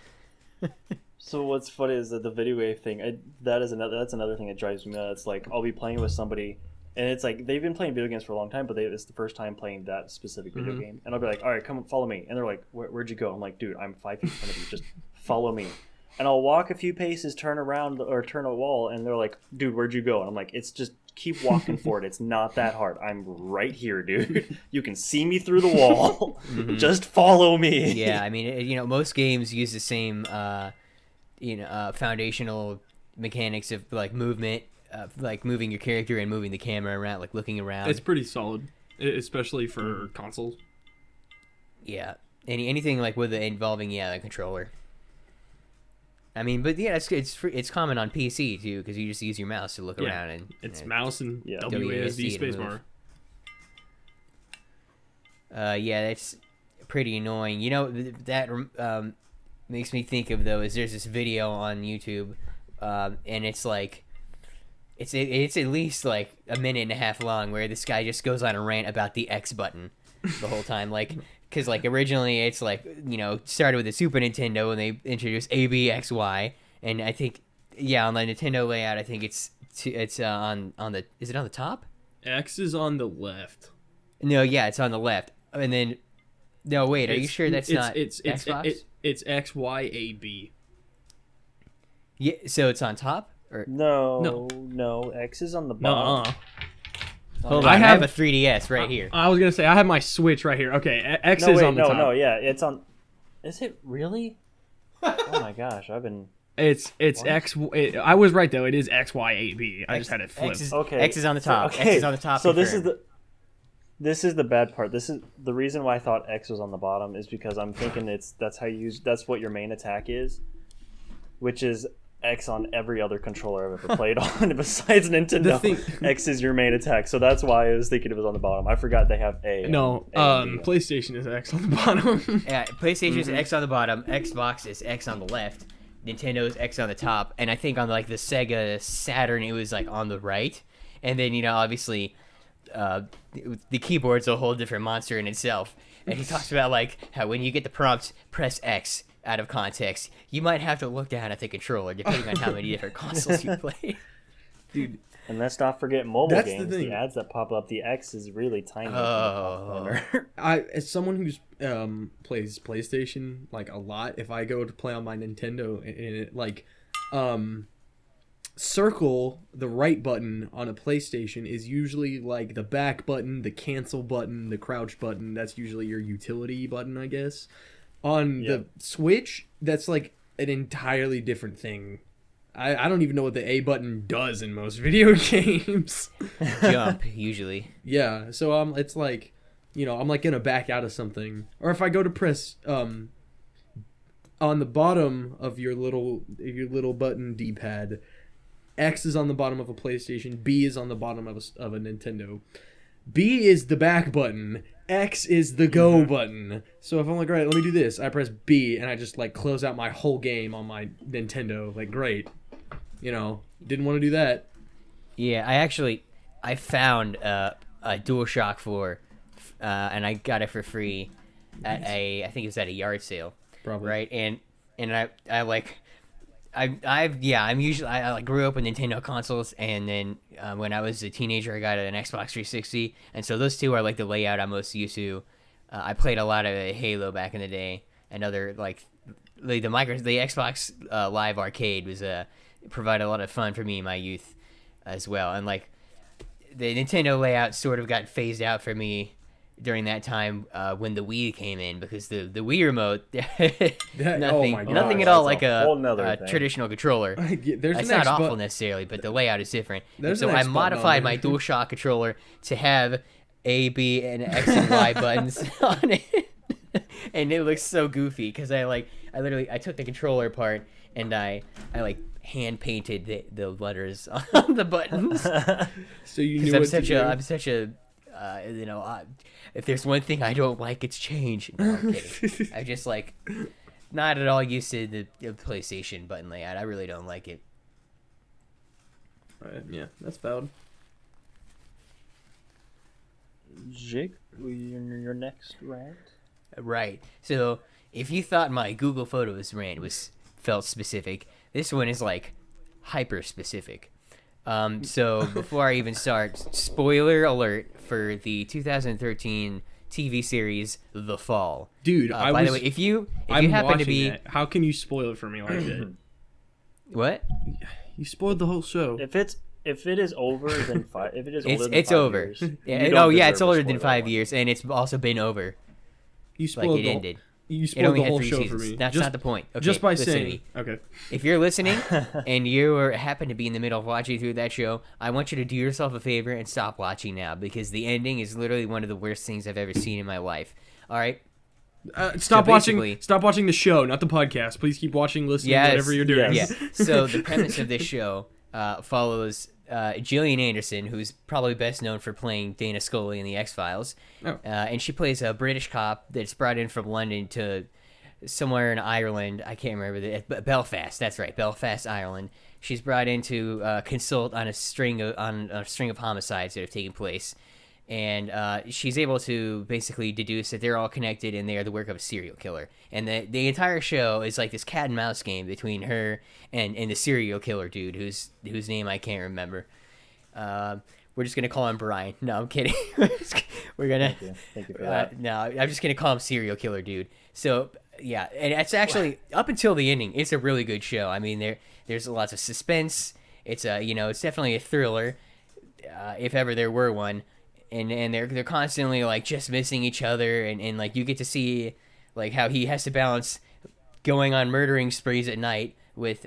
Speaker 1: So what's funny is that the video game thing, that's another thing that drives me nuts. Like, I'll be playing with somebody, and it's like they've been playing video games for a long time, but it's the first time playing that specific video game. And I'll be like, all right, come follow me. And they're like, where'd you go? I'm like, dude, I'm 5 feet in front of you. Just follow me. And I'll walk a few paces, turn around, or turn a wall, and they're like, dude, where'd you go? And I'm like, it's just keep walking forward. It's not that hard. I'm right here, dude. You can see me through the wall. Just follow me.
Speaker 3: Yeah, I mean, most games use the same, foundational mechanics of like movement, like moving your character and moving the camera around, like looking around.
Speaker 2: It's pretty solid, especially for consoles.
Speaker 3: Yeah, anything like with involving the controller. I mean, but yeah, it's free, it's common on PC too because you just use your mouse to look
Speaker 2: Yeah.
Speaker 3: around and
Speaker 2: It's mouse and
Speaker 1: Yeah.
Speaker 2: WASD
Speaker 3: WASD to
Speaker 2: spacebar.
Speaker 3: Yeah, that's pretty annoying. You know that makes me think of though is there's this video on YouTube, and it's like it's at least like a minute and a half long where this guy just goes on a rant about the X button the whole time, like because like originally it's like started with the Super Nintendo and they introduced A B X Y, and I think on the Nintendo layout I think it's on the is it on the top?
Speaker 2: X is on the left.
Speaker 3: No, yeah, it's on the left, and then. No, wait. Are you sure that's not Xbox?
Speaker 2: It's X Y A B.
Speaker 3: Yeah. So it's on top, or
Speaker 1: No. X is on the bottom.
Speaker 3: hold
Speaker 2: I
Speaker 3: on. I
Speaker 2: have-
Speaker 3: have a 3DS right here.
Speaker 2: I was gonna say I have my Switch right here. Okay, X is on the top.
Speaker 1: No, yeah, it's on. Is it really? Oh my gosh, I've been.
Speaker 2: It's
Speaker 1: What?
Speaker 2: X. I was right though. It is X Y A B. I just had it flipped.
Speaker 3: X is,
Speaker 1: Okay.
Speaker 3: X is on the top.
Speaker 1: Okay.
Speaker 3: X is on the top.
Speaker 1: So
Speaker 3: confirmed.
Speaker 1: this is the bad part. This is the reason why I thought X was on the bottom is because I'm thinking that's what your main attack is, which is X on every other controller I've ever played on besides Nintendo. X is your main attack, so that's why I was thinking it was on the bottom. I forgot they have A.
Speaker 2: No,
Speaker 1: A and B.
Speaker 2: PlayStation is X on the bottom.
Speaker 3: Yeah, PlayStation is X on the bottom. Xbox is X on the left. Nintendo is X on the top, and I think on like the Sega Saturn it was like on the right. And then obviously. The keyboard's a whole different monster in itself, and he talks about like how when you get the prompt press X out of context, you might have to look down at the controller depending on how many different consoles you play.
Speaker 2: Dude,
Speaker 1: And let's not forget mobile
Speaker 2: That's the
Speaker 1: games.
Speaker 2: thing.
Speaker 1: The ads that pop up, the X is really tiny.
Speaker 3: Oh.
Speaker 2: as someone who's plays PlayStation like a lot, if I go to play on my Nintendo and it like circle the right button on a PlayStation is usually like the back button, the cancel button, the crouch button. That's usually your utility button, I guess. On the Switch, that's like an entirely different thing. I don't even know what the A button does in most video games.
Speaker 3: Jump usually.
Speaker 2: Yeah, so it's like, I'm like gonna back out of something, or if I go to press on the bottom of your little button D-pad, X is on the bottom of a PlayStation, B is on the bottom of a Nintendo. B is the back button, X is the go button. So if I'm like, all right, let me do this, I press B and I just like close out my whole game on my Nintendo. Like, great, didn't want to do that.
Speaker 3: Yeah, I found a DualShock 4, and I got it for free at I think it was at a yard sale.
Speaker 2: Probably.
Speaker 3: Right, and I'm usually I like grew up with Nintendo consoles, and then when I was a teenager I got an Xbox 360, and so those two are like the layout I'm most used to. I played a lot of Halo back in the day, and other like the Xbox Live Arcade was provided a lot of fun for me in my youth as well, and like the Nintendo layout sort of got phased out for me during that time when the Wii came in, because the Wii remote nothing
Speaker 2: my God.
Speaker 3: nothing at all
Speaker 1: That's
Speaker 3: like
Speaker 1: a whole nother thing.
Speaker 3: traditional controller.
Speaker 2: There's
Speaker 3: It's
Speaker 2: an
Speaker 3: not
Speaker 2: X
Speaker 3: awful
Speaker 2: button.
Speaker 3: necessarily, but the layout is different. And
Speaker 2: There's
Speaker 3: so
Speaker 2: an
Speaker 3: I
Speaker 2: X button on
Speaker 3: modified my
Speaker 2: there.
Speaker 3: DualShock controller to have A, B, and X and Y buttons on it, and it looks so goofy because I took the controller apart and I like hand painted the letters on the buttons.
Speaker 2: So you knew
Speaker 3: Because
Speaker 2: what to do.
Speaker 3: I'm such a if there's one thing I don't like, it's change. No, I'm kidding. I just like not at all used to the PlayStation button layout. I really don't like it.
Speaker 2: Alright, yeah, that's valid.
Speaker 1: Jig, your next rant?
Speaker 3: Right. So if you thought my Google Photos rant felt specific, this one is like hyper specific. So before I even start, spoiler alert for the 2013 TV series The Fall.
Speaker 2: Dude,
Speaker 3: By the way, if you
Speaker 2: I'm
Speaker 3: happen to
Speaker 2: watching
Speaker 3: be
Speaker 2: it. How can you spoil it for me like that?
Speaker 3: what?
Speaker 2: You spoiled the whole show.
Speaker 1: If it is over than five, if it is older than
Speaker 3: It's
Speaker 1: 5
Speaker 3: over.
Speaker 1: years,
Speaker 3: Yeah,
Speaker 1: you don't
Speaker 3: it's
Speaker 1: deserve a
Speaker 3: older than
Speaker 1: spoiler
Speaker 3: 5
Speaker 1: one.
Speaker 3: years, and it's also been over.
Speaker 2: You
Speaker 3: Like
Speaker 2: spoiled
Speaker 3: it
Speaker 2: the
Speaker 3: ended.
Speaker 2: You
Speaker 3: It
Speaker 2: spoiled
Speaker 3: only
Speaker 2: the
Speaker 3: had
Speaker 2: whole
Speaker 3: 3
Speaker 2: show
Speaker 3: seasons.
Speaker 2: for me.
Speaker 3: That's not the point. Okay,
Speaker 2: Just by
Speaker 3: listen to
Speaker 2: saying.
Speaker 3: me.
Speaker 2: Okay.
Speaker 3: If you're listening and you happen to be in the middle of watching through that show, I want you to do yourself a favor and stop watching now, because the ending is literally one of the worst things I've ever seen in my life. All right?
Speaker 2: Stop
Speaker 3: basically-
Speaker 2: watching. Stop watching the show, not the podcast. Please keep watching, listening,
Speaker 3: Yes,
Speaker 2: whatever you're doing.
Speaker 1: yes.
Speaker 3: Yeah. So the premise of this show follows Gillian Anderson, who's probably best known for playing Dana Scully in the X-Files.
Speaker 2: Oh.
Speaker 3: And she plays a British cop that's brought in from London to somewhere in Ireland. I can't remember Belfast. That's right, Belfast, Ireland. She's brought in to consult on a string of homicides that have taken place. And she's able to basically deduce that they're all connected and they are the work of a serial killer. And the entire show is like this cat and mouse game between her and the serial killer dude whose name I can't remember. We're just gonna call him Brian. No, I'm kidding. We're gonna.
Speaker 1: Thank you for that.
Speaker 3: No, I'm just gonna call him serial killer dude. So yeah, and it's actually up until the ending, it's a really good show. I mean, there's lots of suspense. It's it's definitely a thriller, if ever there were one. And they're constantly like just missing each other, and like you get to see like how he has to balance going on murdering sprees at night with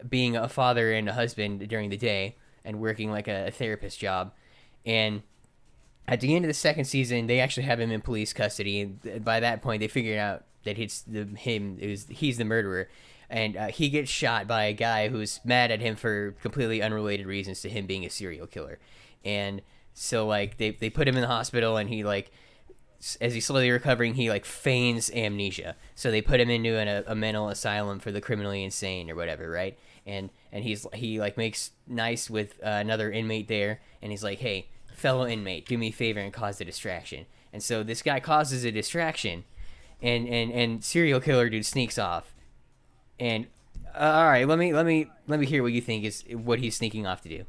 Speaker 3: being a father and a husband during the day and working like a therapist job. And at the end of the second season, they actually have him in police custody, and by that point they figured out that he's the murderer. And he gets shot by a guy who's mad at him for completely unrelated reasons to him being a serial killer. And so like they put him in the hospital, and he like as he's slowly recovering, he like feigns amnesia. So they put him into a mental asylum for the criminally insane or whatever, right? And he like makes nice with another inmate there, and he's like, hey, fellow inmate, do me a favor and cause a distraction. And so this guy causes a distraction, and serial killer dude sneaks off. And all right, let me hear what you think is what he's sneaking off to do.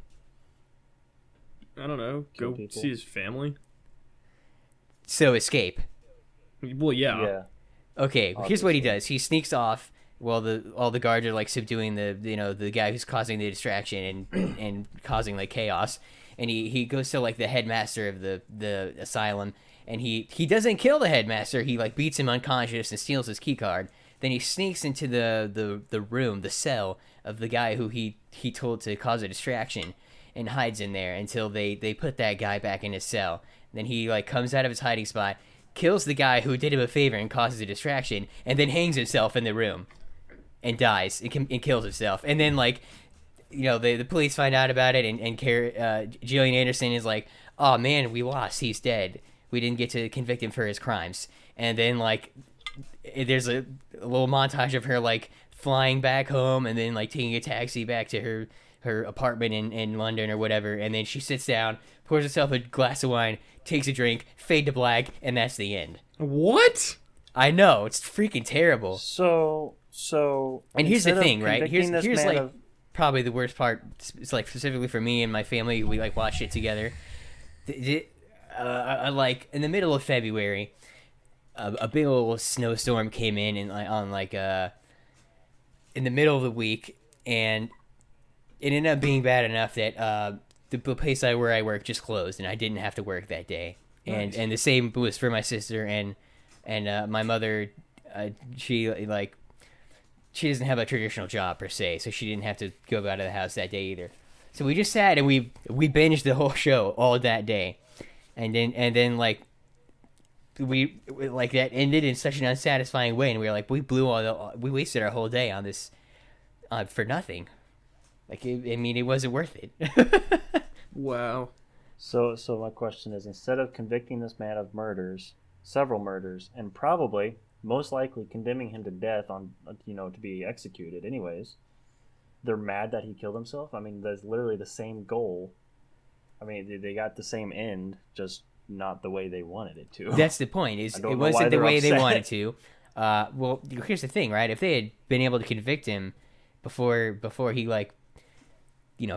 Speaker 2: I don't know. Go see his family.
Speaker 3: So escape.
Speaker 2: Well, yeah.
Speaker 1: Yeah.
Speaker 3: Okay, here's what he does. He sneaks off while all the guards are like subduing the guy who's causing the distraction and causing like chaos. And he goes to like the headmaster of the asylum, and he doesn't kill the headmaster. He like beats him unconscious and steals his key card. Then he sneaks into the room, the cell of the guy who he told to cause a distraction, and hides in there until they put that guy back in his cell. Then he like comes out of his hiding spot, kills the guy who did him a favor and causes a distraction, and then hangs himself in the room and dies and kills himself. And then like the police find out about it, and Gillian Anderson is like, oh man, we lost, he's dead, we didn't get to convict him for his crimes. And then like there's a little montage of her like flying back home, and then like taking a taxi back to her apartment in London or whatever, and then she sits down, pours herself a glass of wine, takes a drink, fade to black, and that's the end.
Speaker 2: What?
Speaker 3: I know, it's freaking terrible.
Speaker 1: So
Speaker 3: And here's the thing, right? Here's like
Speaker 1: of...
Speaker 3: probably the worst part. It's like specifically for me and my family, we like watched it together. Like in the middle of February, a big old snowstorm came in and in the middle of the week, and it ended up being bad enough that the place where I work just closed, and I didn't have to work that day.
Speaker 2: Nice.
Speaker 3: And the same was for my sister and my mother. She doesn't have a traditional job per se, so she didn't have to go out of the house that day either. So we just sat and we binged the whole show all that day, and then like we like that ended in such an unsatisfying way, and we were like, we wasted our whole day on this for nothing. Like it wasn't worth it.
Speaker 2: Wow.
Speaker 1: So my question is, instead of convicting this man of several murders, and probably most likely condemning him to death on to be executed anyways, they're mad that he killed himself. I mean, that's literally the same goal. I mean, they got the same end, just not the way they wanted it to.
Speaker 3: That's the point. It wasn't the way they wanted to. Well, here's the thing, right? If they had been able to convict him before he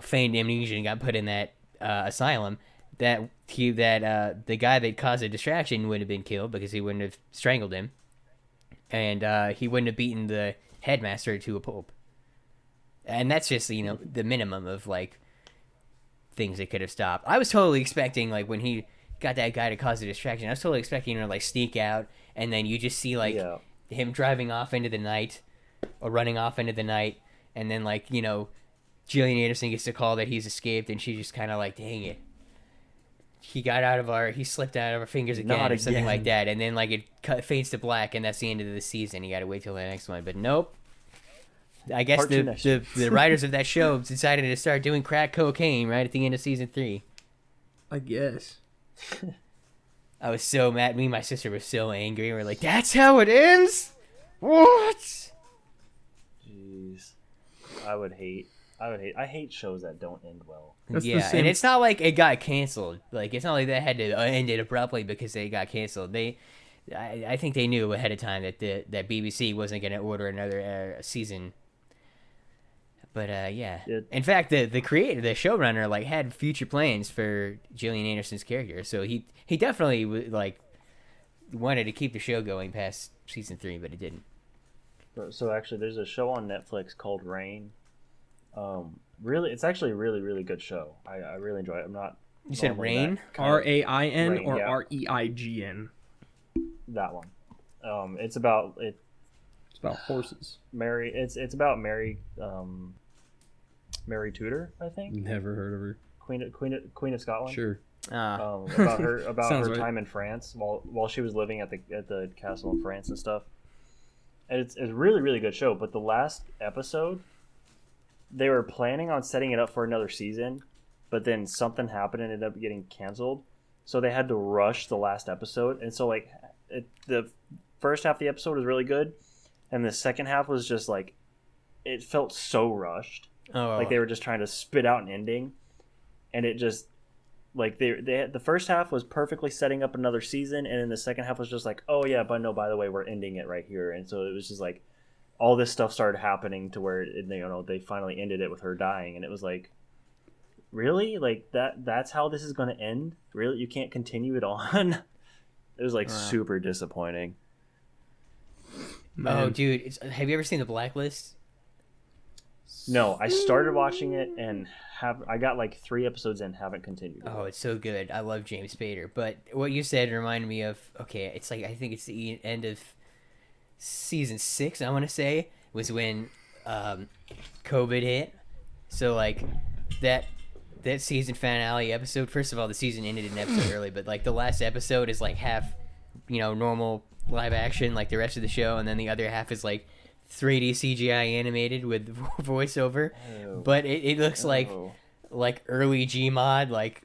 Speaker 3: feigned amnesia and got put in that asylum, the guy that caused the distraction would have been killed because he wouldn't have strangled him, and he wouldn't have beaten the headmaster to a pulp. And that's just the minimum of like things they could have stopped. I was totally expecting, like, when he got that guy to cause a distraction, I was totally expecting him to like sneak out, and then you just see like him driving off into the night or running off into the night, and then like Gillian Anderson gets a call that he's escaped, and she's just kind of like, dang it, he slipped out of our fingers again
Speaker 1: Not
Speaker 3: or something like
Speaker 1: again.
Speaker 3: that, and then like it fades to black, and that's the end of the season. You got to wait till the next one. But nope. I guess
Speaker 1: Part two next year.
Speaker 3: the writers of that show decided to start doing crack cocaine right at the end of season 3.
Speaker 2: I guess.
Speaker 3: I was so mad. Me and my sister were so angry. We were like, "That's how it ends? What?"
Speaker 1: Jeez. I hate shows that don't end well.
Speaker 2: That's the
Speaker 3: Yeah,
Speaker 2: same-
Speaker 3: and it's not like it got canceled. Like, it's not like they had to end it abruptly because they got canceled. I think they knew ahead of time that that BBC wasn't going to order another season. But yeah. In fact, the creator, the showrunner, like had future plans for Gillian Anderson's character, so he definitely like wanted to keep the show going past season 3, but it didn't.
Speaker 1: So actually, there's a show on Netflix called Rain. It's actually a really, really good show. I really enjoy it. I'm not.
Speaker 3: You said
Speaker 1: normally
Speaker 3: Rain?
Speaker 1: that kind of-
Speaker 2: RAIN
Speaker 1: Rain,
Speaker 2: or
Speaker 1: yeah.
Speaker 2: REIGN?
Speaker 1: That one. It's about
Speaker 2: It's about horses.
Speaker 1: Mary. It's about Mary. Mary Tudor, I think.
Speaker 2: Never heard of her.
Speaker 1: Queen of Scotland.
Speaker 2: Sure.
Speaker 1: About her
Speaker 2: Sounds right.
Speaker 1: time in France while she was living at the castle in France and stuff. And it's a really, really good show. But the last episode, they were planning on setting it up for another season, but then something happened and ended up getting canceled. So they had to rush the last episode. And so like the first half of the episode was really good, and the second half was just like it felt so rushed.
Speaker 3: Oh,
Speaker 1: Like they were just trying to spit out an ending, and it just like the first half was perfectly setting up another season, and then the second half was just like, oh yeah, but no, by the way, we're ending it right here. And so it was just like all this stuff started happening to where they finally ended it with her dying, and it was like, really, like that's how this is going to end? Really, you can't continue it on? It was like super disappointing.
Speaker 2: Man.
Speaker 3: Oh, dude, have you ever seen The Blacklist?
Speaker 1: No, I started watching it and I got like 3 episodes in, haven't continued.
Speaker 3: Oh, it's so good. I love James Spader. But what you said reminded me of, okay, it's like, I think it's the end of season 6, I want to say, was when COVID hit. So, like, that season finale episode, first of all, the season ended an episode early, but, like, the last episode is, like, half, normal live action, like the rest of the show, and then the other half is, like, 3D CGI animated with voiceover.
Speaker 1: Oh.
Speaker 3: But it looks like early Gmod, like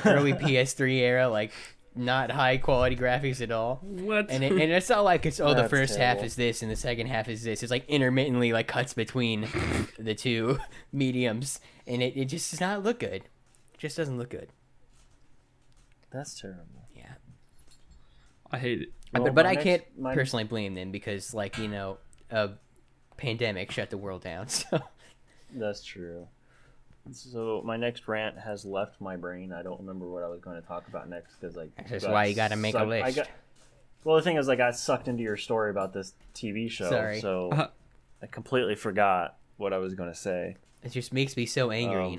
Speaker 3: early PS3 era, like not high quality graphics at all.
Speaker 2: What?
Speaker 3: And it's not like it's the
Speaker 1: That's
Speaker 3: first half
Speaker 1: terrible.
Speaker 3: is this and the second half is this. It's like intermittently like cuts between the two mediums, and it just does not look good. It just doesn't look good.
Speaker 1: That's terrible.
Speaker 3: Yeah.
Speaker 2: I hate it.
Speaker 1: Well,
Speaker 3: but
Speaker 1: my
Speaker 3: I
Speaker 1: next-
Speaker 3: can't
Speaker 1: my-
Speaker 3: personally blame them because like a pandemic shut the world down. So
Speaker 1: That's true. So my next rant has left my brain. I don't remember what I was going to talk about next because like
Speaker 3: That's why you gotta make a list.
Speaker 1: Well, the thing is, like, I sucked into your story about this TV show,
Speaker 3: Sorry.
Speaker 1: so I completely forgot what I was going to say.
Speaker 3: it just makes me so angry,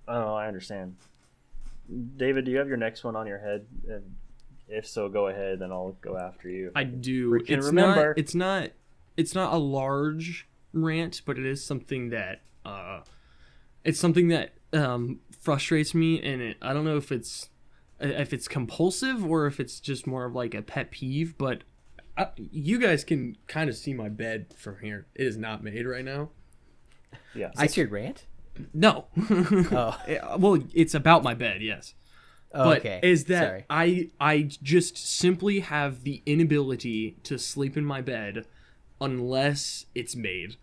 Speaker 1: Oh, I understand. David, do you have your next one on your head? And if so, go ahead. Then I'll go after you.
Speaker 2: I do.
Speaker 1: Freaking
Speaker 2: It's
Speaker 1: remember.
Speaker 2: not. It's not a large rant, but it is something that. It's something that frustrates me, and I don't know if it's compulsive or if it's just more of like a pet peeve. But you guys can kind of see my bed from here. It is not made right now.
Speaker 1: Yeah.
Speaker 3: That's your rant?
Speaker 2: No.
Speaker 3: Oh.
Speaker 2: Well, it's about my bed, yes.
Speaker 3: Oh,
Speaker 2: But
Speaker 3: okay.
Speaker 2: is that
Speaker 3: Sorry.
Speaker 2: I just simply have the inability to sleep in my bed unless it's made.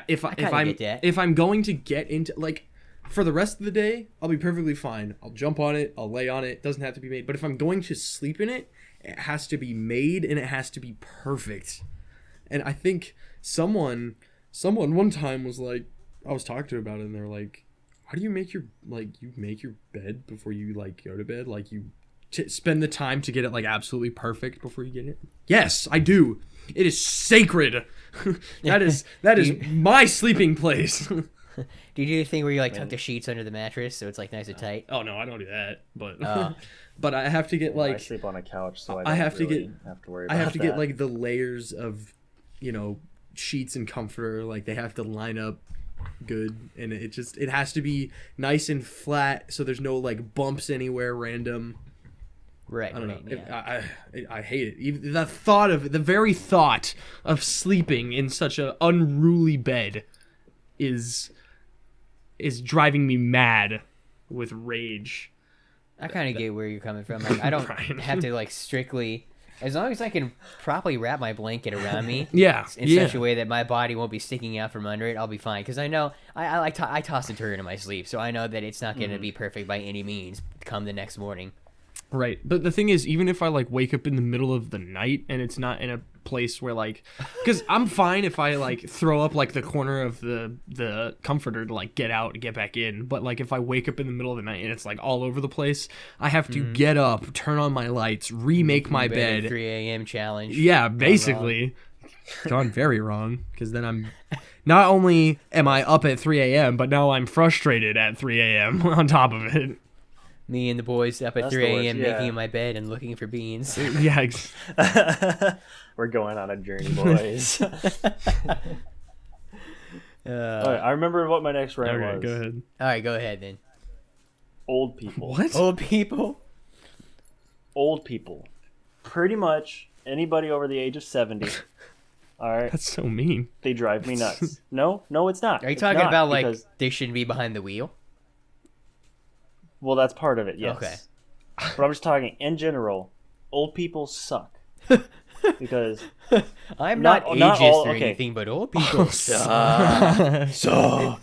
Speaker 2: If I'm going to get into like for the rest of the day, I'll be perfectly fine. I'll jump on it, I'll lay on it. It doesn't have to be made. But if I'm going to sleep in it, it has to be made and it has to be perfect. And I think someone one time was like, I was talking to about it, and they're like, "Why do you make your bed before you like go to bed? Like you spend the time to get it like absolutely perfect before you get it?" Yes, I do. It is sacred. that is my sleeping place.
Speaker 3: Do you do the thing where you like tuck the sheets under the mattress so it's like nice and tight?
Speaker 2: Oh no, I don't do that. But
Speaker 3: Oh.
Speaker 2: but I have to get
Speaker 1: I
Speaker 2: like
Speaker 1: sleep on a couch, so
Speaker 2: I have to
Speaker 1: really have to worry about
Speaker 2: I have to
Speaker 1: that.
Speaker 2: get like the layers of sheets and comforter. Like they have to line up good, and it has to be nice and flat, so there's no like bumps anywhere random.
Speaker 3: Right.
Speaker 2: I don't know.
Speaker 3: Yeah.
Speaker 2: I hate it. Even the very thought of sleeping in such an unruly bed is driving me mad with rage.
Speaker 3: I kind of get where you're coming from. Like, I don't
Speaker 2: Brian.
Speaker 3: have to like strictly, as long as I can properly wrap my blanket around me.
Speaker 2: Yeah,
Speaker 3: In such a way that my body won't be sticking out from under it, I'll be fine. Because I know I toss and turn in my sleep, so I know that it's not going to be perfect by any means come the next morning.
Speaker 2: Right. But the thing is, even if I like wake up in the middle of the night and it's not in a place where like, because I'm fine if I like throw up like the corner of the comforter to like get out and get back in. But like if I wake up in the middle of the night and it's like all over the place, I have to get up, turn on my lights, remake my bed.
Speaker 3: 3 a.m. challenge.
Speaker 2: Yeah, basically. Gone very wrong, because then I'm not only am I up at 3 a.m., but now I'm frustrated at 3 a.m. on top of it.
Speaker 3: Me and the boys up at
Speaker 1: That's
Speaker 3: 3
Speaker 1: the worst,
Speaker 3: a.m.
Speaker 1: yeah.
Speaker 3: making in my bed and looking for beans.
Speaker 2: Yeah.
Speaker 1: We're going on a journey, boys. All right, I remember what my next rant
Speaker 2: Okay,
Speaker 1: was.
Speaker 2: go ahead.
Speaker 3: All right, go ahead then.
Speaker 1: Old people.
Speaker 2: What?
Speaker 3: Old people.
Speaker 1: Old people. Pretty much anybody over the age of 70. All right,
Speaker 2: That's so mean.
Speaker 1: they drive me nuts. No, it's not.
Speaker 3: Are you
Speaker 1: It's
Speaker 3: talking
Speaker 1: not,
Speaker 3: about like
Speaker 1: because-
Speaker 3: they shouldn't be behind the wheel?
Speaker 1: Well, that's part of it, yes.
Speaker 3: Okay.
Speaker 1: But I'm just talking in general. Old people suck because
Speaker 3: I'm
Speaker 1: Not-
Speaker 3: not,
Speaker 1: not
Speaker 3: ageist
Speaker 1: all-
Speaker 3: or
Speaker 1: okay.
Speaker 3: anything, but old people suck.
Speaker 1: all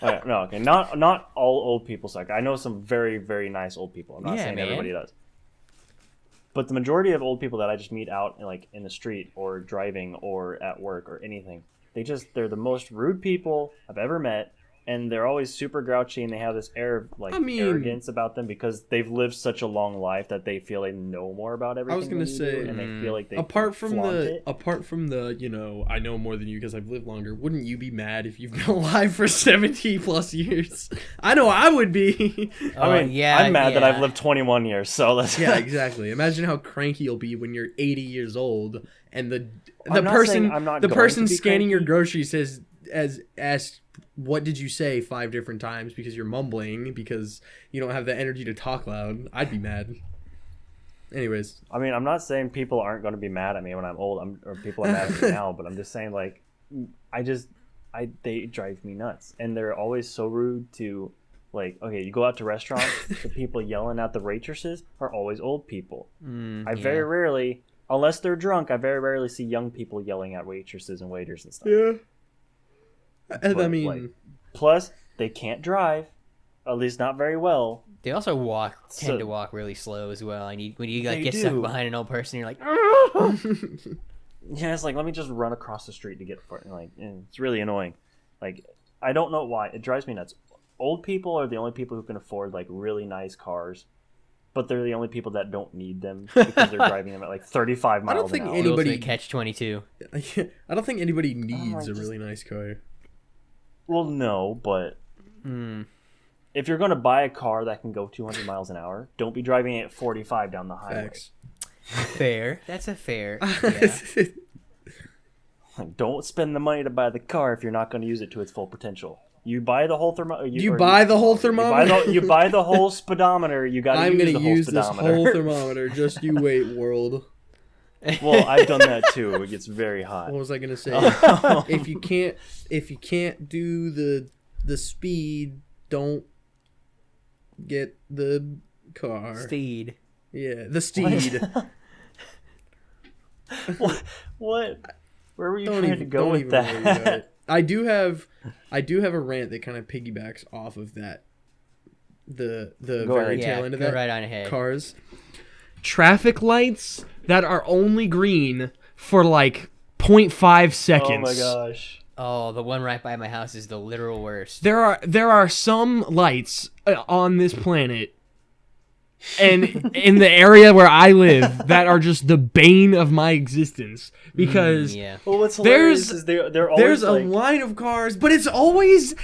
Speaker 1: right, no, okay, not all old people suck. I know some very very nice old people. I'm not
Speaker 3: Yeah,
Speaker 1: saying
Speaker 3: man.
Speaker 1: everybody does. But the majority of old people that I just meet out like in the street or driving or at work or anything, they're the most rude people I've ever met. And they're always super grouchy, and they have this air of like arrogance about them because they've lived such a long life that they feel they know more about everything.
Speaker 2: I was gonna
Speaker 1: than you
Speaker 2: say,
Speaker 1: do, and they feel like they
Speaker 2: apart from
Speaker 1: flaunt
Speaker 2: the you know, I know more than you because I've lived longer. Wouldn't you be mad if you've been alive for 70 plus years? I know I would be.
Speaker 1: I mean,
Speaker 3: yeah,
Speaker 1: I'm mad that
Speaker 3: yeah.
Speaker 1: I've lived 21 years, so let's.
Speaker 2: Yeah, exactly. Imagine how cranky you'll be when you're 80 years old, and the
Speaker 1: I'm not
Speaker 2: person
Speaker 1: saying I'm not
Speaker 2: the
Speaker 1: going
Speaker 2: person
Speaker 1: to be
Speaker 2: scanning your
Speaker 1: cranky.
Speaker 2: groceries says asked, what did you say 5 different times because you're mumbling because you don't have the energy to talk loud. I'd be mad. Anyways,
Speaker 1: I mean, I'm not saying people aren't going to be mad at me when I'm old, or people are mad at me now, but I'm just saying like, they drive me nuts, and they're always so rude to, like, okay, you go out to restaurants, the people yelling at the waitresses are always old people. I very rarely, unless they're drunk, I very rarely see young people yelling at waitresses and waiters and stuff.
Speaker 2: yeah. And I
Speaker 1: But,
Speaker 2: mean,
Speaker 1: like, plus they can't drive, at least not very well.
Speaker 3: They also tend
Speaker 1: So-
Speaker 3: to walk really slow as well. When you like
Speaker 1: They
Speaker 3: get stuck
Speaker 1: do.
Speaker 3: behind an old person, you're like,
Speaker 1: Yeah, it's like, let me just run across the street to get for it. Like, it's really annoying. Like, I don't know why. It drives me nuts. Old people are the only people who can afford, like, really nice cars. But they're the only people that don't need them because they're driving them at, like, 35 miles
Speaker 2: think
Speaker 1: an hour.
Speaker 2: anybody-
Speaker 3: catch-22.
Speaker 2: I don't think anybody needs a
Speaker 1: just-
Speaker 2: really nice car.
Speaker 1: Well, no, but if you're going to buy a car that can go 200 miles an hour, don't be driving it at 45 down the highway.
Speaker 2: Facts.
Speaker 3: Fair. That's a fair. Yeah.
Speaker 1: Like, don't spend the money to buy the car if you're not going to use it to its full potential. You buy the whole thermometer.
Speaker 2: You buy the whole thermometer?
Speaker 1: You buy the whole speedometer. You got to
Speaker 2: I'm
Speaker 1: use
Speaker 2: gonna
Speaker 1: the whole
Speaker 2: use this
Speaker 1: speedometer.
Speaker 2: whole thermometer. Just you wait, world.
Speaker 1: Well, I've done that too. It gets very hot.
Speaker 2: What was I gonna say? if you can't do the speed, don't get the car.
Speaker 3: Steed.
Speaker 2: Yeah, the steed.
Speaker 1: What? Where were you
Speaker 2: Don't
Speaker 1: trying
Speaker 2: even
Speaker 1: to go
Speaker 2: don't
Speaker 1: with
Speaker 2: even worry about
Speaker 1: that?
Speaker 2: it. I do have a rant that kind of piggybacks off of that. The
Speaker 1: Go
Speaker 2: very
Speaker 1: ahead.
Speaker 3: Yeah,
Speaker 2: tail end of
Speaker 3: go
Speaker 2: that.
Speaker 3: right on ahead.
Speaker 2: Cars. Traffic lights that are only green for like 0.5
Speaker 1: Oh
Speaker 2: seconds.
Speaker 1: my gosh.
Speaker 3: Oh, the one right by my house is the literal worst.
Speaker 2: There are some lights on this planet and in the area where I live that are just the bane of my existence because
Speaker 3: Yeah.
Speaker 1: Well, what's hilarious is they're always
Speaker 2: there's a
Speaker 1: like,
Speaker 2: line of cars, but it's always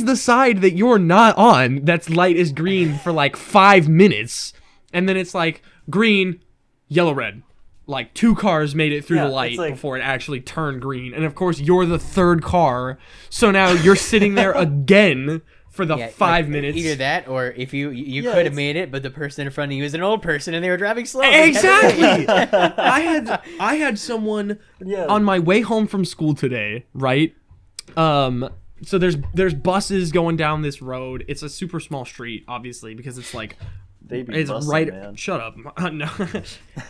Speaker 2: the side that you're not on that's light is green for like 5 minutes, and then it's like green, yellow, red, like 2 cars made it through
Speaker 1: Yeah,
Speaker 2: the light
Speaker 1: it's like-
Speaker 2: before it actually turned green. And of course, you're the 3rd car. So now you're sitting there again for the 5 minutes.
Speaker 3: Either that, or if you
Speaker 1: Yeah,
Speaker 3: could have
Speaker 1: it's-
Speaker 3: made it, but the person in front of you is an old person and they were driving slow.
Speaker 2: Exactly. I had someone
Speaker 1: Yeah.
Speaker 2: on my way home from school today, right? So there's buses going down this road. It's a super small street, obviously, because it's like
Speaker 1: They be
Speaker 2: it's
Speaker 1: bussin',
Speaker 2: right.
Speaker 1: man.
Speaker 2: Shut up. No,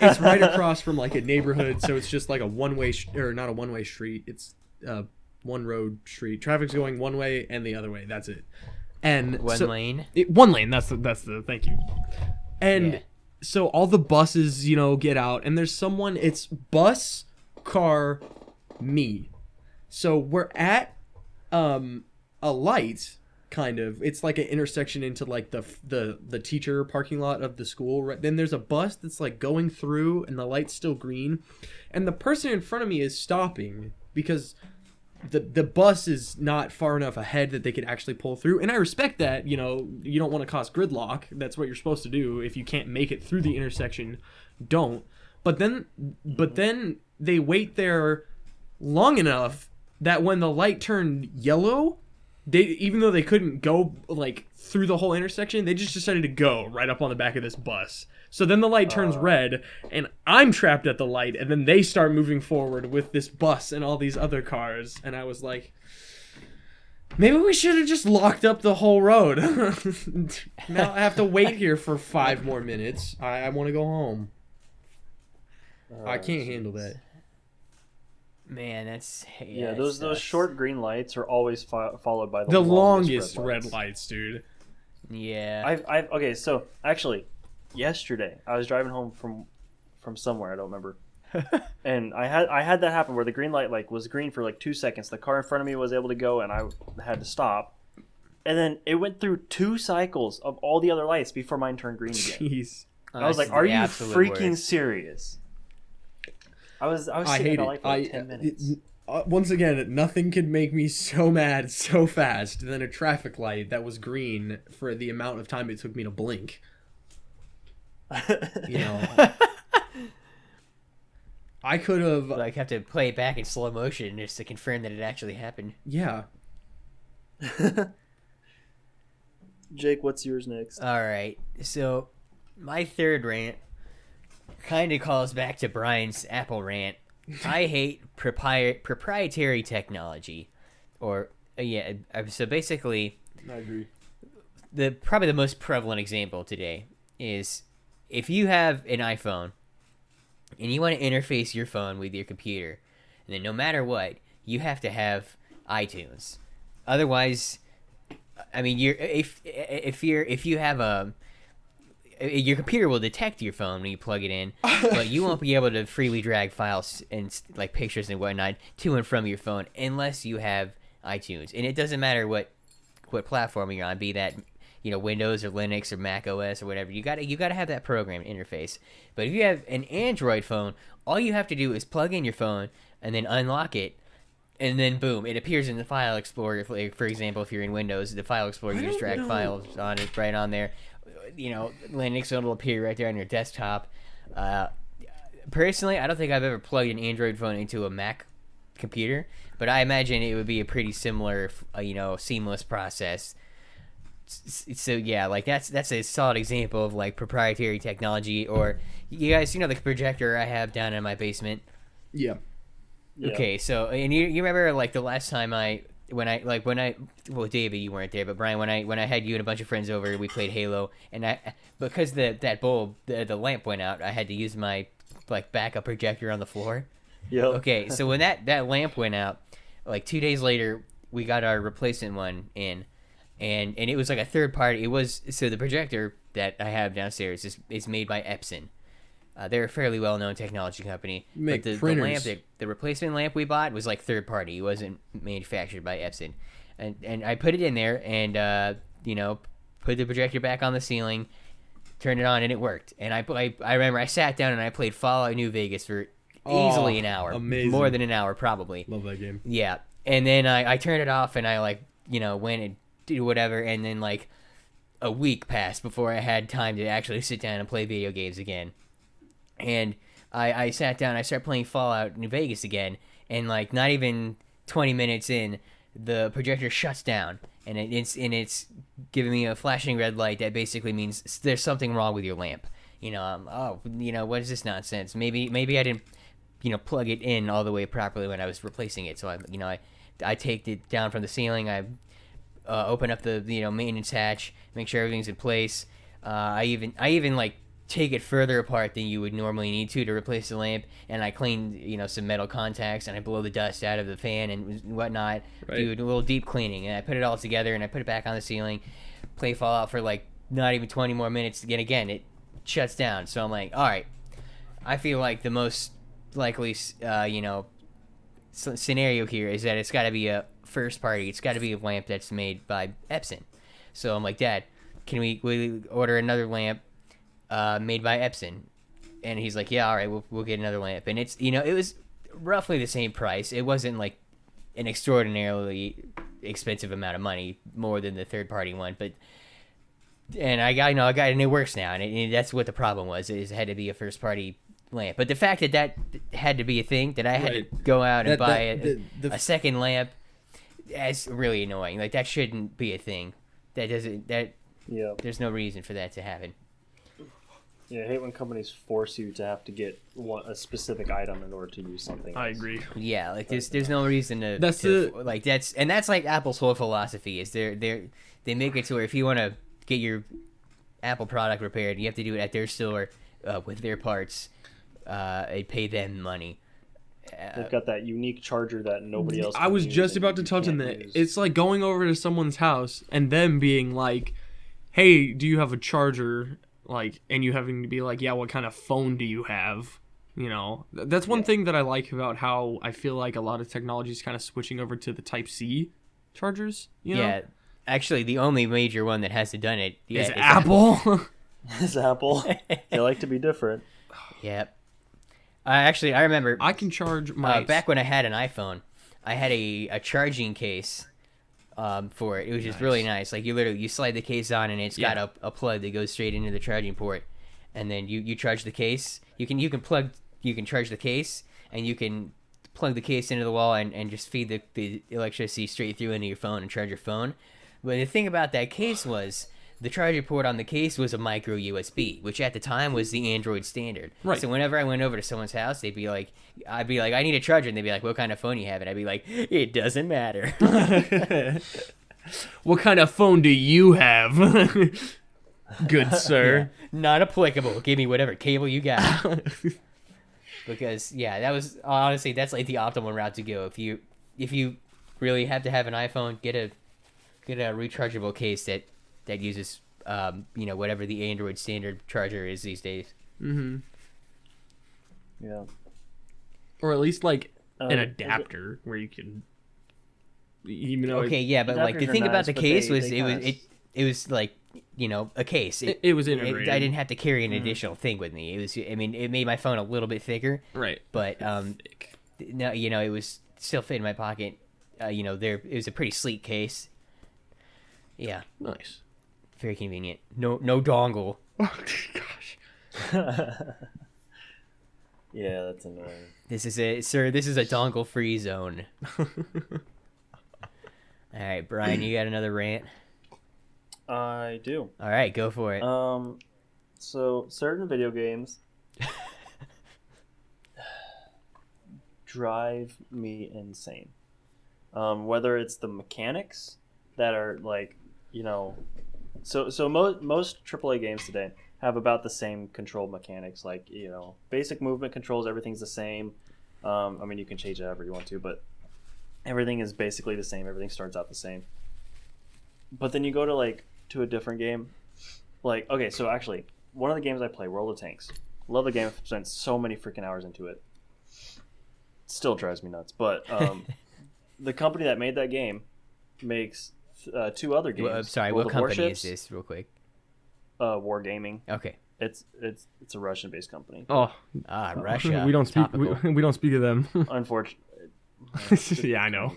Speaker 2: it's right across from like a neighborhood, so it's just like a one-way or not a one-way street. It's one road street. Traffic's going one way and the other way. That's it. And
Speaker 3: One lane.
Speaker 2: one lane. That's the. Thank you. And
Speaker 3: Yeah.
Speaker 2: so all the buses, get out, and there's someone. It's bus, car, me. So we're at a light, kind of. It's like an intersection into like the teacher parking lot of the school. Right? Then there's a bus that's like going through, and the light's still green, and the person in front of me is stopping because the bus is not far enough ahead that they could actually pull through. And I respect that. You don't want to cause gridlock. That's what you're supposed to do. If you can't make it through the intersection, don't. But then they wait there long enough that when the light turned yellow, even though they couldn't go like through the whole intersection, they just decided to go right up on the back of this bus. So then the light turns red, and I'm trapped at the light, and then they start moving forward with this bus and all these other cars, and I was like, maybe we should have just locked up the whole road. Now I have to wait here for 5 more minutes. I want to go home. I can't handle that.
Speaker 3: Man, that's
Speaker 1: Yeah,
Speaker 3: that
Speaker 1: those
Speaker 3: sucks.
Speaker 1: short green lights are always followed by
Speaker 2: The
Speaker 1: longest
Speaker 2: longest red lights, dude.
Speaker 3: Yeah.
Speaker 1: I've okay. So actually, yesterday I was driving home from somewhere, I don't remember, and I had that happen where the green light like was green for like 2 seconds. The car in front of me was able to go, and I had to stop, and then it went through 2 cycles of all the other lights before mine turned green again.
Speaker 2: Jeez.
Speaker 1: I was
Speaker 3: This
Speaker 1: like,
Speaker 3: is
Speaker 1: "Are
Speaker 3: the
Speaker 1: you
Speaker 3: absolute
Speaker 1: freaking
Speaker 3: worst.
Speaker 1: serious?" I was
Speaker 2: I
Speaker 1: sitting
Speaker 2: hate
Speaker 1: at
Speaker 2: it.
Speaker 1: light for like 10 minutes.
Speaker 2: Once again, nothing could make me so mad so fast than a traffic light that was green for the amount of time it took me to blink. I could have.
Speaker 3: Like have to play it back in slow motion just to confirm that it actually happened.
Speaker 2: Yeah.
Speaker 1: Jake, what's yours next?
Speaker 3: All right. So my third rant kind of calls back to Brian's Apple rant. I hate proprietary technology, or so basically,
Speaker 2: I agree.
Speaker 3: probably the most prevalent example today is if you have an iPhone and you want to interface your phone with your computer, and then no matter what, you have to have iTunes. Otherwise, I mean, if you have your computer will detect your phone when you plug it in, but you won't be able to freely drag files and like pictures and whatnot to and from your phone unless you have iTunes. And it doesn't matter what platform you're on, be that Windows or Linux or Mac OS or whatever. You gotta have that program interface. But if you have an Android phone, all you have to do is plug in your phone and then unlock it. And then boom, it appears in the File Explorer. For example, if you're in Windows, the File Explorer, you just drag files on it right on there. Linux, it'll appear right there on your desktop. Personally, I don't think I've ever plugged an Android phone into a Mac computer, but I imagine it would be a pretty similar, seamless process. So yeah, like that's a solid example of like proprietary technology. Or you guys, the projector I have down in my basement.
Speaker 2: Yeah.
Speaker 1: Yeah.
Speaker 3: Okay, so and you remember like the last time well, David, you weren't there, but Brian, when I had you and a bunch of friends over, we played Halo, and because that bulb, the lamp went out, I had to use my like backup projector on the floor.
Speaker 1: Yep.
Speaker 3: Okay, so when that lamp went out, like 2 days later, we got our replacement one in, and it was like a third party. So the projector that I have downstairs is made by Epson. They're a fairly well-known technology company.
Speaker 2: Make
Speaker 3: but
Speaker 2: printers.
Speaker 3: the replacement lamp we bought was like third party. It wasn't manufactured by Epson. And I put it in there and put the projector back on the ceiling, turned it on, and it worked. And I remember I sat down and I played Fallout New Vegas for easily an hour.
Speaker 2: Amazing.
Speaker 3: More than an hour probably.
Speaker 2: Love that game.
Speaker 3: Yeah. And then I turned it off and I went and did whatever, and then like a week passed before I had time to actually sit down and play video games again. And I sat down, I started playing Fallout New Vegas again, and like not even 20 minutes in, the projector shuts down, and it's giving me a flashing red light that basically means there's something wrong with your lamp. What is this nonsense? Maybe I didn't, plug it in all the way properly when I was replacing it. So I take it down from the ceiling. I open up the maintenance hatch, make sure everything's in place. I even like take it further apart than you would normally need to replace the lamp, and I clean some metal contacts, and I blow the dust out of the fan and whatnot.
Speaker 2: Right.
Speaker 3: Do a little deep cleaning, and I put it all together, and I put it back on the ceiling. Play Fallout for like not even 20 more minutes. Again, it shuts down. So I'm like, all right. I feel like the most likely scenario here is that it's got to be a first party. It's got to be a lamp that's made by Epson. So I'm like, Dad, can we order another lamp made by Epson? And he's like, yeah, all right, we'll get another lamp. And it's it was roughly the same price. It wasn't like an extraordinarily expensive amount of money, more than the third party one, but and I got it, and it works now, and that's what the problem was. Is it had to be a first party lamp, but the fact that had to be a thing, that I had to go out and buy a second lamp, that's really annoying. Like, that shouldn't be a thing.
Speaker 1: Yeah.
Speaker 3: There's no reason for that to happen.
Speaker 1: Yeah, I hate when companies force you to have to get a specific item in order to use something else.
Speaker 2: I agree.
Speaker 3: Yeah, like there's no reason to.
Speaker 2: That's
Speaker 3: like Apple's whole philosophy is they make it to where if you want to get your Apple product repaired, you have to do it at their store with their parts. And pay them money.
Speaker 1: They've got that unique charger that nobody else.
Speaker 2: I was just about to touch on that. It's like going over to someone's house and them being like, "Hey, do you have a charger?" Like, and you having to be like, "Yeah, what kind of phone do you have?" That's one thing that I like about how I feel like a lot of technology is kind of switching over to the Type-C chargers. Yeah,
Speaker 3: actually, the only major one that hasn't done it
Speaker 2: is Apple.
Speaker 1: It's Apple. They like to be different.
Speaker 3: Yep. I remember
Speaker 2: I can charge my
Speaker 3: back when I had an iPhone, I had a charging case for it. It was just really nice. Like, you slide the case on, and it's got a plug that goes straight into the charging port, and then you charge the case. You can charge the case, and you can plug the case into the wall and just feed the electricity straight through into your phone and charge your phone. But the thing about that case was, the charger port on the case was a micro USB, which at the time was the Android standard.
Speaker 2: Right.
Speaker 3: So whenever I went over to someone's house, I'd be like, I need a charger, and they'd be like, what kind of phone you have? And I'd be like, it doesn't matter.
Speaker 2: What kind of phone do you have? Good sir.
Speaker 3: Yeah, not applicable. Give me whatever cable you got. Because that was honestly, that's like the optimal route to go. If you really have to have an iPhone, get a rechargeable case that uses whatever the Android standard charger is these days.
Speaker 2: Mm-hmm.
Speaker 1: Yeah.
Speaker 2: Or at least like an adapter where you can.
Speaker 3: Okay, yeah, but like the thing about the case was it was like a case.
Speaker 2: It was integrated.
Speaker 3: I didn't have to carry an additional thing with me. It made my phone a little bit thicker.
Speaker 2: Right.
Speaker 3: But no, it was still fit in my pocket. It was a pretty sleek case. Yeah.
Speaker 2: Nice.
Speaker 3: Very convenient. No dongle.
Speaker 2: Oh gosh.
Speaker 1: Yeah, that's annoying.
Speaker 3: This is a dongle-free zone. All right, Brian, you got another rant?
Speaker 1: I do.
Speaker 3: All right, go for it.
Speaker 1: So certain video games drive me insane. Whether it's the mechanics that are like, so most AAA games today have about the same control mechanics, like, basic movement controls, everything's the same. You can change it however you want to, but everything is basically the same. Everything starts out the same. But then you go to a different game. Like, okay, so actually, one of the games I play, World of Tanks. Love the game. I've spent so many freaking hours into it. Still drives me nuts. But the company that made that game makes two other games.
Speaker 3: Well, I'm sorry,
Speaker 1: World
Speaker 3: what
Speaker 1: of
Speaker 3: company
Speaker 1: Warships,
Speaker 3: is this, real quick?
Speaker 1: Wargaming.
Speaker 3: Okay.
Speaker 1: It's a Russian-based company.
Speaker 2: Oh,
Speaker 3: Russia.
Speaker 2: we don't speak.
Speaker 3: Topical.
Speaker 2: We don't speak of them.
Speaker 1: Unfortunately.
Speaker 2: Yeah, I know.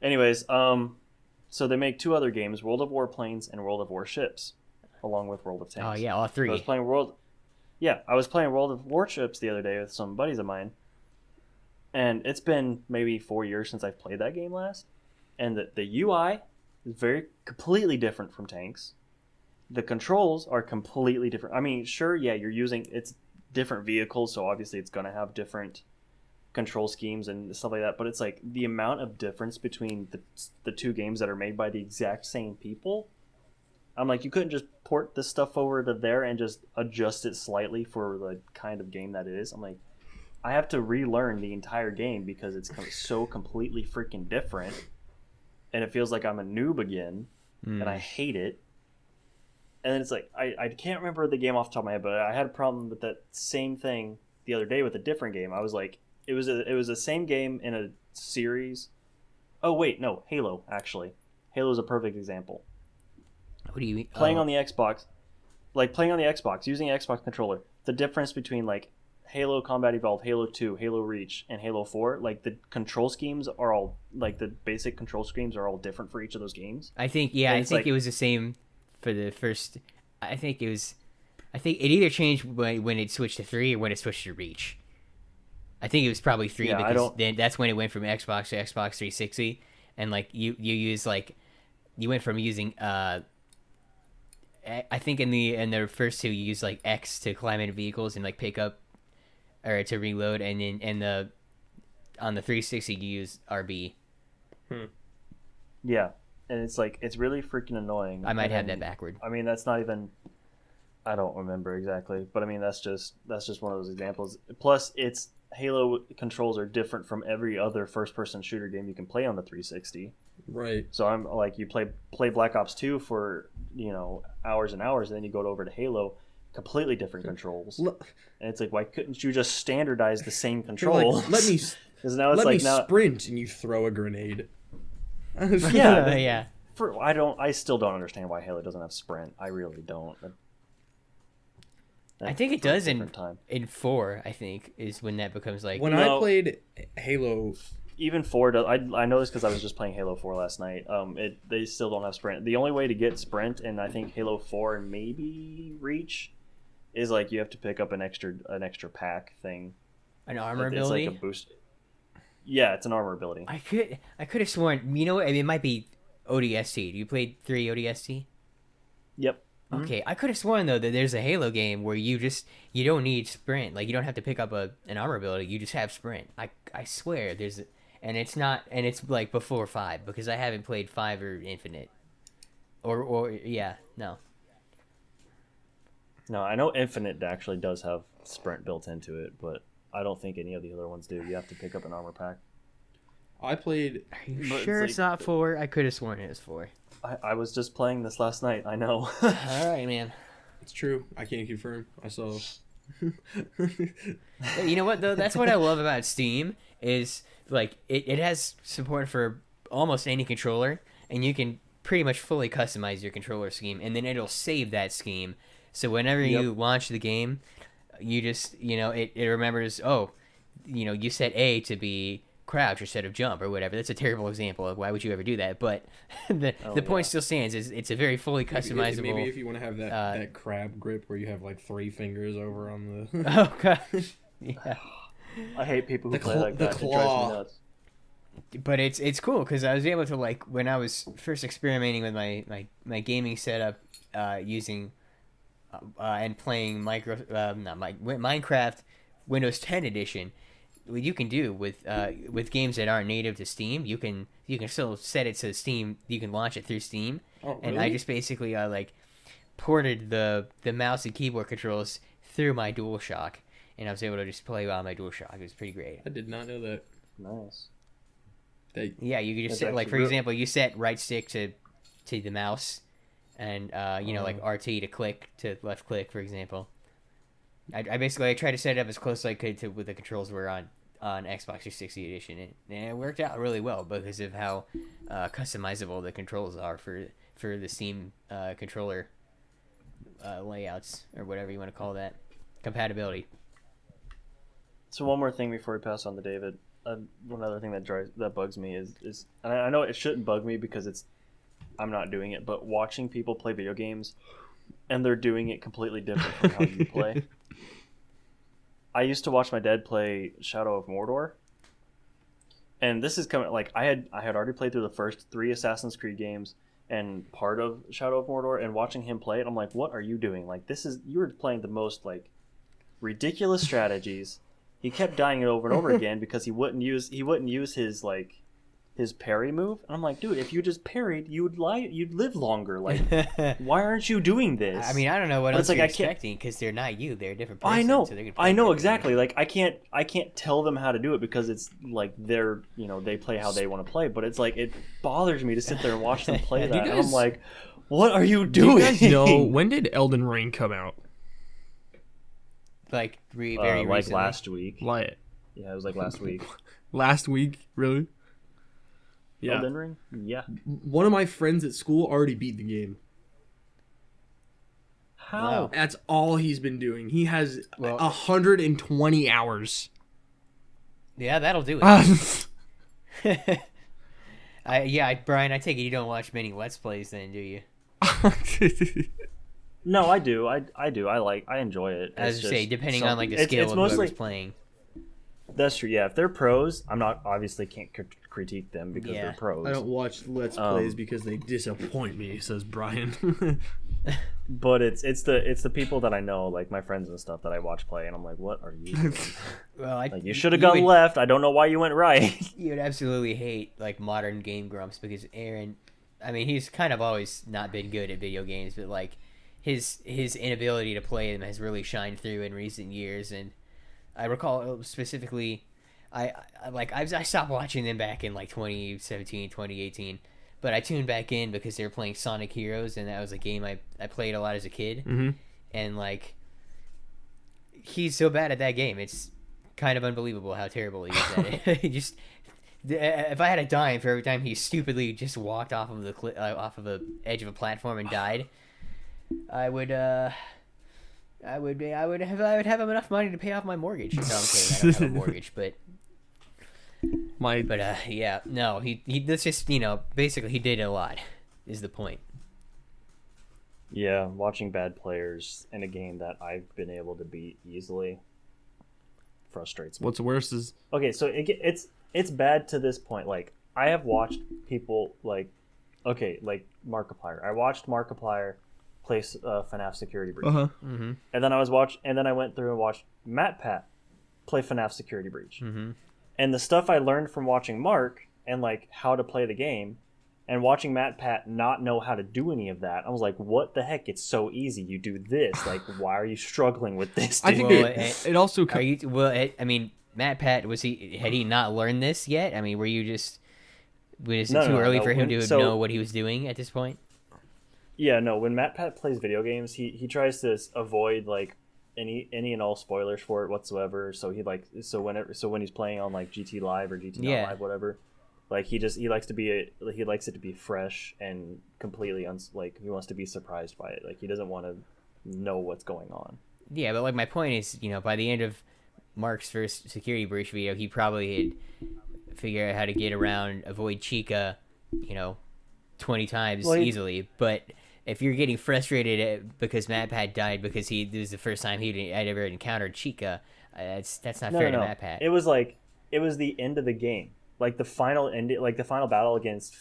Speaker 1: Anyways, so they make two other games, World of Warplanes and World of Warships, along with World of Tanks.
Speaker 3: Oh yeah, all three.
Speaker 1: So I was playing World Yeah, I was playing World of Warships the other day with some buddies of mine, and it's been maybe 4 years since I've played that game last. And the UI is very completely different from tanks. The controls are completely different. I mean, sure, yeah, it's different vehicles, so obviously it's going to have different control schemes and stuff like that. But it's like the amount of difference between the two games that are made by the exact same people. I'm like, you couldn't just port this stuff over to there and just adjust it slightly for the kind of game that it is. I'm like, I have to relearn the entire game because it's so completely freaking different, and it feels like I'm a noob again, and I hate it. And then it's like, I can't remember the game off the top of my head, but I had a problem with that same thing the other day with a different game. I was like, it was the same game in a series. Oh wait, no, Halo actually. Halo is a perfect example.
Speaker 3: What do you mean?
Speaker 1: Playing on the Xbox, using an Xbox controller. The difference between like Halo Combat Evolved, Halo 2, Halo Reach, and Halo 4, like the control schemes are all like the basic control schemes are all different for each of those games.
Speaker 3: I think it was the same for the first. I think it either changed when it switched to 3 or when it switched to Reach. I think it was probably 3 because then that's when it went from Xbox to Xbox 360, and like you use like you went from using I think in the first two you use like X to climb into vehicles and like pick up or to reload, and then on the 360 you use RB.
Speaker 1: Yeah, and it's like it's really freaking annoying.
Speaker 3: I might have that backward.
Speaker 1: I mean, that's not even. I don't remember exactly, but I mean that's just one of those examples. Plus, it's Halo controls are different from every other first-person shooter game you can play on the 360.
Speaker 2: Right.
Speaker 1: So I'm like, you play Black Ops 2 for hours and hours, and then you go over to Halo, completely different controls. And it's like, why couldn't you just standardize the same controls?
Speaker 2: Like, let me sprint, and you throw a grenade.
Speaker 1: Yeah,
Speaker 3: yeah.
Speaker 1: I still don't understand why Halo doesn't have sprint. I really don't.
Speaker 3: I think it does in 4. I think is when that becomes like
Speaker 2: when I played Halo.
Speaker 1: Even 4 does. I know this because I was just playing Halo 4 last night. They still don't have sprint. The only way to get sprint in I think Halo 4 and maybe Reach is like you have to pick up an extra pack thing.
Speaker 3: An armor ability.
Speaker 1: It's like a boost. Yeah, it's an armor ability.
Speaker 3: I could have sworn. You know what? I mean, it might be ODST. You played 3 ODST?
Speaker 1: Yep.
Speaker 3: Okay, I could have sworn though that there's a Halo game where you don't need sprint. Like you don't have to pick up an armor ability. You just have sprint. I swear there's. And it's like before 5 because I haven't played 5 or Infinite, or yeah, no. No, I know Infinite actually does have sprint built into it, but I don't think any of the other ones do. You have to pick up an armor pack.
Speaker 2: I played.
Speaker 3: Are you sure it's not 4? I could have sworn it was 4.
Speaker 1: I was just playing this last night. I know.
Speaker 3: All right, man.
Speaker 2: It's true. I can't confirm. I saw.
Speaker 3: You know what though? That's what I love about Steam is like it has support for almost any controller, and you can pretty much fully customize your controller scheme, and then it'll save that scheme. So whenever you launch the game, you just it remembers you set A to be crouch instead of jump or whatever. That's a terrible example of why would you ever do that, but the point still stands. Is it's a very fully customizable.
Speaker 2: Maybe if you want to have that crab grip where you have like 3 fingers over on the.
Speaker 3: Oh gosh. Yeah.
Speaker 1: I hate people who play like that.
Speaker 2: The claw.
Speaker 1: It drives me nuts.
Speaker 3: But it's cool because I was able to like when I was first experimenting with my gaming setup using and playing Minecraft Windows 10 edition. What you can do with games that aren't native to Steam, you can still set it to Steam. You can launch it through Steam, and I just basically ported the mouse and keyboard controls through my DualShock, and I was able to just play on my DualShock. It was pretty great.
Speaker 2: I did not know that.
Speaker 1: Nice.
Speaker 3: Yeah, you could just set for example, you set right stick to the mouse, and like RT to click to left click, for example. I basically tried to set it up as close as I could to what the controls were on Xbox 360 edition, and it worked out really well because of how customizable the controls are for the Steam controller layouts or whatever you want to call that, compatibility.
Speaker 1: So one more thing before we pass on to David. One other thing that bugs me is and I know it shouldn't bug me because I'm not doing it, but watching people play video games and they're doing it completely different from how you play. I used to watch my dad play Shadow of Mordor, and this is coming like I had already played through the first 3 Assassin's Creed games and part of Shadow of Mordor, and watching him play it, I'm like, what are you doing? Like, you're playing the most like ridiculous strategies. He kept dying over and over again because he wouldn't use his like his parry move. And I'm like, dude, if you just parried, you'd live longer. Like, why aren't you doing this?
Speaker 3: I mean, I don't know what
Speaker 1: But
Speaker 3: else
Speaker 1: it's like,
Speaker 3: you're
Speaker 1: I can't-
Speaker 3: expecting because they're not you. They're a different person.
Speaker 1: I know,
Speaker 3: So they're gonna play
Speaker 1: I know
Speaker 3: differently.
Speaker 1: exactly. Like, I can't tell them how to do it because it's like they're, they play how they want to play. But it's like, it bothers me to sit there and watch them play that. And I'm like, what are you
Speaker 2: Do
Speaker 1: doing?
Speaker 2: you guys know, when did Elden Ring come out?
Speaker 3: Like very
Speaker 1: like
Speaker 3: recently.
Speaker 1: last week.
Speaker 2: Like
Speaker 1: Yeah, it was like last week.
Speaker 2: last week, really? Yeah.
Speaker 1: Elden Ring? Yeah.
Speaker 2: One of my friends at school already beat the game.
Speaker 1: How?
Speaker 3: Wow.
Speaker 2: That's all he's been doing. He has
Speaker 3: Well-
Speaker 2: 120 hours.
Speaker 3: Yeah, that'll do it. Brian, I take it you don't watch many Let's Plays then, do you?
Speaker 1: No, I do. I do. I enjoy it.
Speaker 3: As
Speaker 1: It's
Speaker 3: you say,
Speaker 1: just
Speaker 3: depending on like the
Speaker 1: it's
Speaker 3: skill of
Speaker 1: mostly,
Speaker 3: whoever's playing.
Speaker 1: That's true. Yeah, if they're pros, I'm not obviously can't critique them because
Speaker 3: Yeah.
Speaker 1: they're pros.
Speaker 2: I don't watch Let's Plays because they disappoint me, says Brian.
Speaker 1: But it's the people that I know, like my friends and stuff, that I watch play, and I'm like, what are you doing?
Speaker 3: Well,
Speaker 1: Like, you should have gone left. I don't know why you went right.
Speaker 3: You would absolutely hate like modern game grumps because Aaron, I mean, he's kind of always not been good at video games, but like his inability to play them has really shined through in recent years. And I recall specifically, I stopped watching them back in like 2017, 2018, but I tuned back in because they were playing Sonic Heroes, and that was a game I played a lot as a kid.
Speaker 2: Mm-hmm.
Speaker 3: And like he's so bad at that game, it's kind of unbelievable how terrible he is at it. He just, if I had a dime for every time he stupidly just walked off of the off of the edge of a platform and died, I would have enough money to pay off my mortgage. No, I'm kidding. I don't have a mortgage, but yeah, no, he that's just basically he did a lot, is the point.
Speaker 1: Yeah, watching bad players in a game that I've been able to beat easily frustrates me.
Speaker 2: What's worse is
Speaker 1: Okay, so it's bad to this point. Like, I have watched people like Markiplier. I watched Markiplier play FNAF Security Breach,
Speaker 3: Mm-hmm.
Speaker 1: and then I went through and watched MatPat play FNAF Security Breach,
Speaker 3: Mm-hmm.
Speaker 1: and the stuff I learned from watching Mark and like how to play the game, and watching MatPat not know how to do any of that, I was like, what the heck? It's so easy. You do this. Like, why are you struggling with this?
Speaker 2: I
Speaker 1: dude?
Speaker 2: think
Speaker 3: Well,
Speaker 2: it also
Speaker 3: I mean, Matt Pat, had he not learned this yet? I mean, was it
Speaker 1: No,
Speaker 3: too early
Speaker 1: no.
Speaker 3: for him to
Speaker 1: So-
Speaker 3: know what he was doing at this point?
Speaker 1: Yeah, no. When MatPat plays video games, he tries to avoid like any and all spoilers for it whatsoever. So when he's playing on like GT Live or GT Not
Speaker 3: Yeah.
Speaker 1: Live, whatever, like he likes it to be fresh and completely he wants to be surprised by it. Like, he doesn't want to know what's going on.
Speaker 3: Yeah, but like my point is, by the end of Mark's first security breach video, he probably had figured out how to avoid Chica, 20 times easily. But if you're getting frustrated because MatPat died because this is the first time had ever encountered Chica, that's not fair to MatPat.
Speaker 1: It was the end of the game. Like the final battle against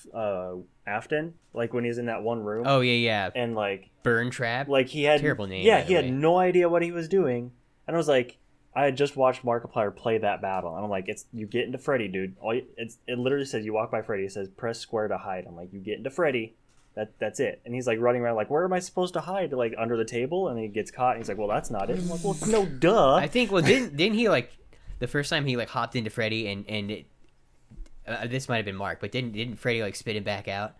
Speaker 1: Afton, like when he's in that one room.
Speaker 3: Oh yeah.
Speaker 1: And like
Speaker 3: Burn Trap.
Speaker 1: Like he had
Speaker 3: terrible name.
Speaker 1: Yeah,
Speaker 3: by the
Speaker 1: he had
Speaker 3: way.
Speaker 1: no idea what he was doing, and I was like, I had just watched Markiplier play that battle, and I'm like, you get into Freddy, dude. It literally says you walk by Freddy. It says press square to hide. I'm like, you get into Freddy. That's it. And he's like running around like, where am I supposed to hide? Like under the table, and he gets caught. And he's like, well, that's not it. I'm like, well, no, duh.
Speaker 3: I think. Well, didn't he like the first time he like hopped into Freddy and it, this might have been Mark, but didn't Freddy like spit him back out?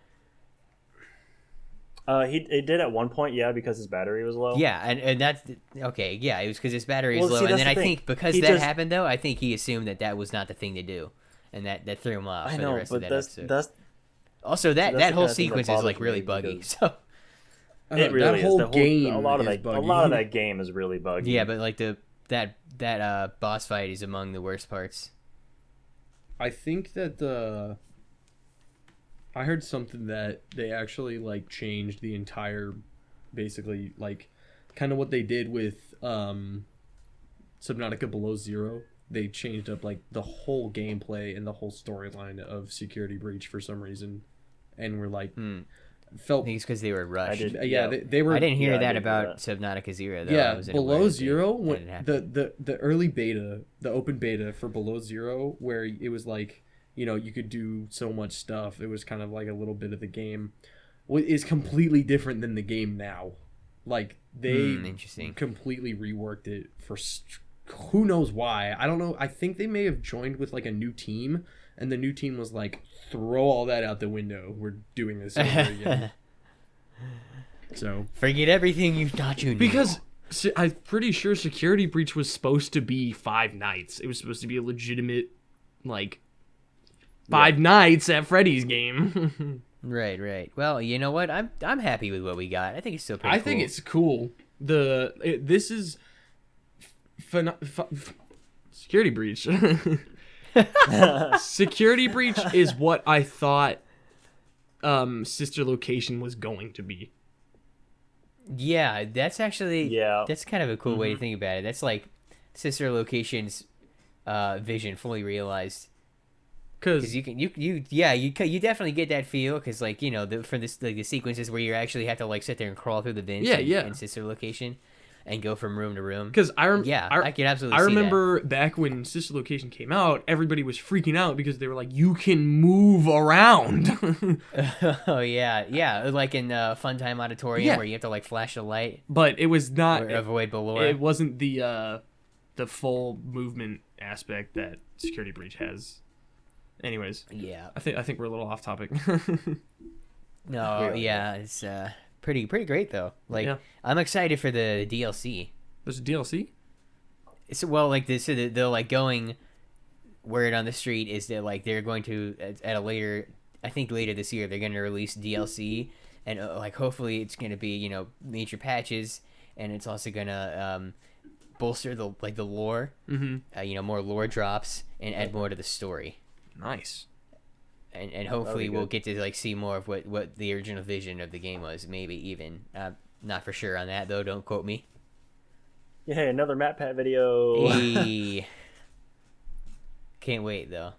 Speaker 1: He did at one point, yeah, because his battery was low.
Speaker 3: Yeah, and that's okay. Yeah, it was because his battery was
Speaker 1: Well,
Speaker 3: low,
Speaker 1: see,
Speaker 3: and then
Speaker 1: that's
Speaker 3: I
Speaker 1: the thing.
Speaker 3: think because
Speaker 1: He
Speaker 3: that
Speaker 1: just-
Speaker 3: happened though, I think he assumed that was not the thing to do, and that threw him off
Speaker 1: I
Speaker 3: for
Speaker 1: know,
Speaker 3: the rest
Speaker 1: but
Speaker 3: of that
Speaker 1: that's
Speaker 3: episode. Also, that
Speaker 1: that's the
Speaker 3: whole
Speaker 1: kind of thing that
Speaker 3: sequence is like
Speaker 1: bothers
Speaker 3: really
Speaker 1: me
Speaker 3: buggy.
Speaker 1: because-
Speaker 3: So
Speaker 1: It really
Speaker 2: that
Speaker 1: is.
Speaker 2: whole
Speaker 1: The whole
Speaker 2: game
Speaker 1: a lot of
Speaker 2: is
Speaker 1: that
Speaker 2: buggy.
Speaker 1: a lot of that game is really buggy.
Speaker 3: yeah, but like that boss fight is among the worst parts.
Speaker 2: I think that I heard something that they actually like changed the entire, basically like kind of what they did with
Speaker 4: Subnautica Below Zero, they changed up like the whole gameplay and the whole storyline of Security Breach for some reason, and we're like
Speaker 3: I
Speaker 4: felt
Speaker 3: think it's because they were rushed.
Speaker 4: they were.
Speaker 3: I didn't hear
Speaker 1: I
Speaker 3: that
Speaker 1: did hear
Speaker 3: about Subnautica Zero though.
Speaker 4: Yeah,
Speaker 3: I wasn't
Speaker 4: Below
Speaker 3: aware that
Speaker 4: Zero,
Speaker 3: that
Speaker 4: when
Speaker 3: had happened.
Speaker 4: the early beta, the open beta for Below Zero, where it was like, you know, you could do so much stuff. It was kind of like a little bit of the game. Is completely different than the game now. Like they
Speaker 3: Interesting.
Speaker 4: completely reworked it for who knows why. I don't know. I think they may have joined with like a new team, and the new team was like, throw all that out the window. We're doing this over again. So
Speaker 3: Forget everything you thought you knew.
Speaker 2: Because I'm pretty sure Security Breach was supposed to be 5 nights. It was supposed to be a legitimate, like, 5 nights at Freddy's game.
Speaker 3: Right. Well, you know what? I'm happy with what we got. I think it's still pretty cool.
Speaker 2: I think it's cool. This is Security Breach. Security Breach is what I thought Sister Location was going to be.
Speaker 3: Yeah, that's actually
Speaker 1: Yeah.
Speaker 3: that's kind of a cool way to think about it. That's like Sister Location's vision fully realized. Because you definitely get that feel because like you know for this like the sequences where you actually have to like sit there and crawl through the vents in Sister Location and go from room to room.
Speaker 2: Because I
Speaker 3: can absolutely.
Speaker 2: I
Speaker 3: see
Speaker 2: remember back when Sister Location came out, everybody was freaking out because they were like, "You can move around."
Speaker 3: that. Oh yeah, like in Fun Time Auditorium where you have to like flash a light
Speaker 2: But it was not.
Speaker 3: or avoid below.
Speaker 2: It wasn't the full movement aspect that Security Breach has. Anyways,
Speaker 3: Yeah.
Speaker 2: I think we're a little off topic.
Speaker 3: No, yeah, it's pretty great though. Like I'm excited for the DLC.
Speaker 2: There's a DLC?
Speaker 3: So well, like this, so they're like going. Word on the street is that like they're going to at a later, I think later this year they're going to release DLC, and like hopefully it's going to be major patches, and it's also going to bolster the lore. Mm-hmm. More lore drops and add more to the story.
Speaker 2: Nice.
Speaker 3: And hopefully we'll get to like see more of what the original vision of the game was. Maybe even not for sure on that though. Don't quote me.
Speaker 1: Yay, another MatPat video.
Speaker 3: Hey. Can't wait though.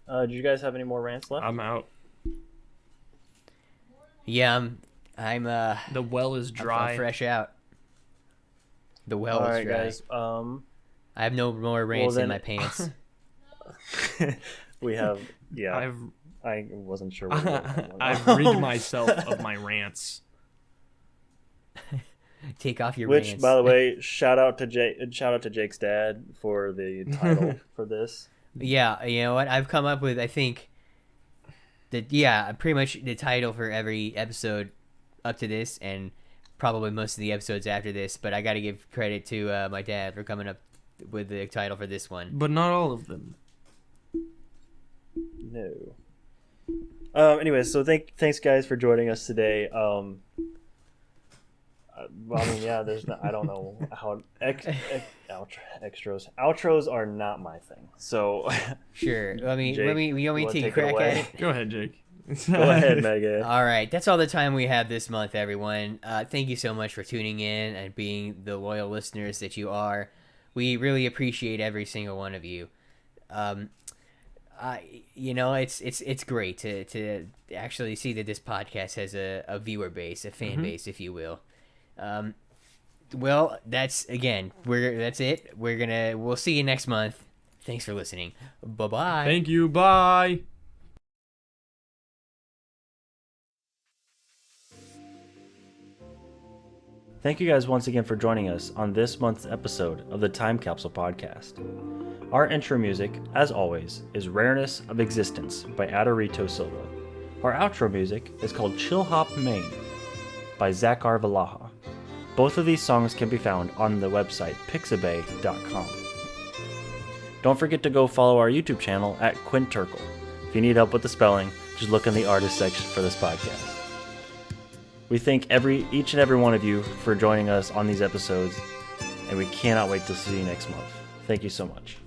Speaker 1: Do you guys have any more rants left?
Speaker 2: I'm out.
Speaker 3: Yeah, I'm
Speaker 2: The well is dry.
Speaker 3: I'm fresh out. The well
Speaker 1: All
Speaker 3: is
Speaker 1: right,
Speaker 3: dry.
Speaker 1: guys.
Speaker 3: I have no more rants
Speaker 1: then-
Speaker 3: in my pants.
Speaker 1: We have. Yeah.
Speaker 2: I've
Speaker 1: I wasn't sure. What we were talking about.
Speaker 2: I've rid myself of my rants.
Speaker 3: Take off your
Speaker 1: Which,
Speaker 3: rants.
Speaker 1: by the way, shout out to Jake's dad for the title for this.
Speaker 3: Yeah, you know what? I've come up with, I think, pretty much the title for every episode up to this, and probably most of the episodes after this. But I got to give credit to my dad for coming up with the title for this one.
Speaker 2: But not all of them.
Speaker 1: No. Anyways, so thanks guys for joining us today. Well, I mean, yeah, there's not, I don't know how outros are not my thing. So
Speaker 3: Sure. I mean,
Speaker 1: Jake,
Speaker 3: you want me to take a
Speaker 1: it
Speaker 3: crack
Speaker 1: away?
Speaker 3: at it?
Speaker 2: Go ahead, Jake.
Speaker 1: Go ahead, Megan.
Speaker 3: All right, that's all the time we have this month, everyone. Thank you so much for tuning in and being the loyal listeners that you are. We really appreciate every single one of you. It's great to actually see that this podcast has a viewer base, a fan base, if you will. Well, that's it. We'll see you next month. Thanks for listening. Bye-bye.
Speaker 2: Thank you. Bye.
Speaker 1: Thank you guys once again for joining us on this month's episode of the Time Capsule Podcast. Our intro music, as always, is Rareness of Existence by Adorito Silva. Our outro music is called Chill Hop Main by Zakar Valaha. Both of these songs can be found on the website pixabay.com. Don't forget to go follow our YouTube channel at Quinturkle. If you need help with the spelling, just look in the artist section for this podcast. We thank each and every one of you for joining us on these episodes, and we cannot wait to see you next month. Thank you so much.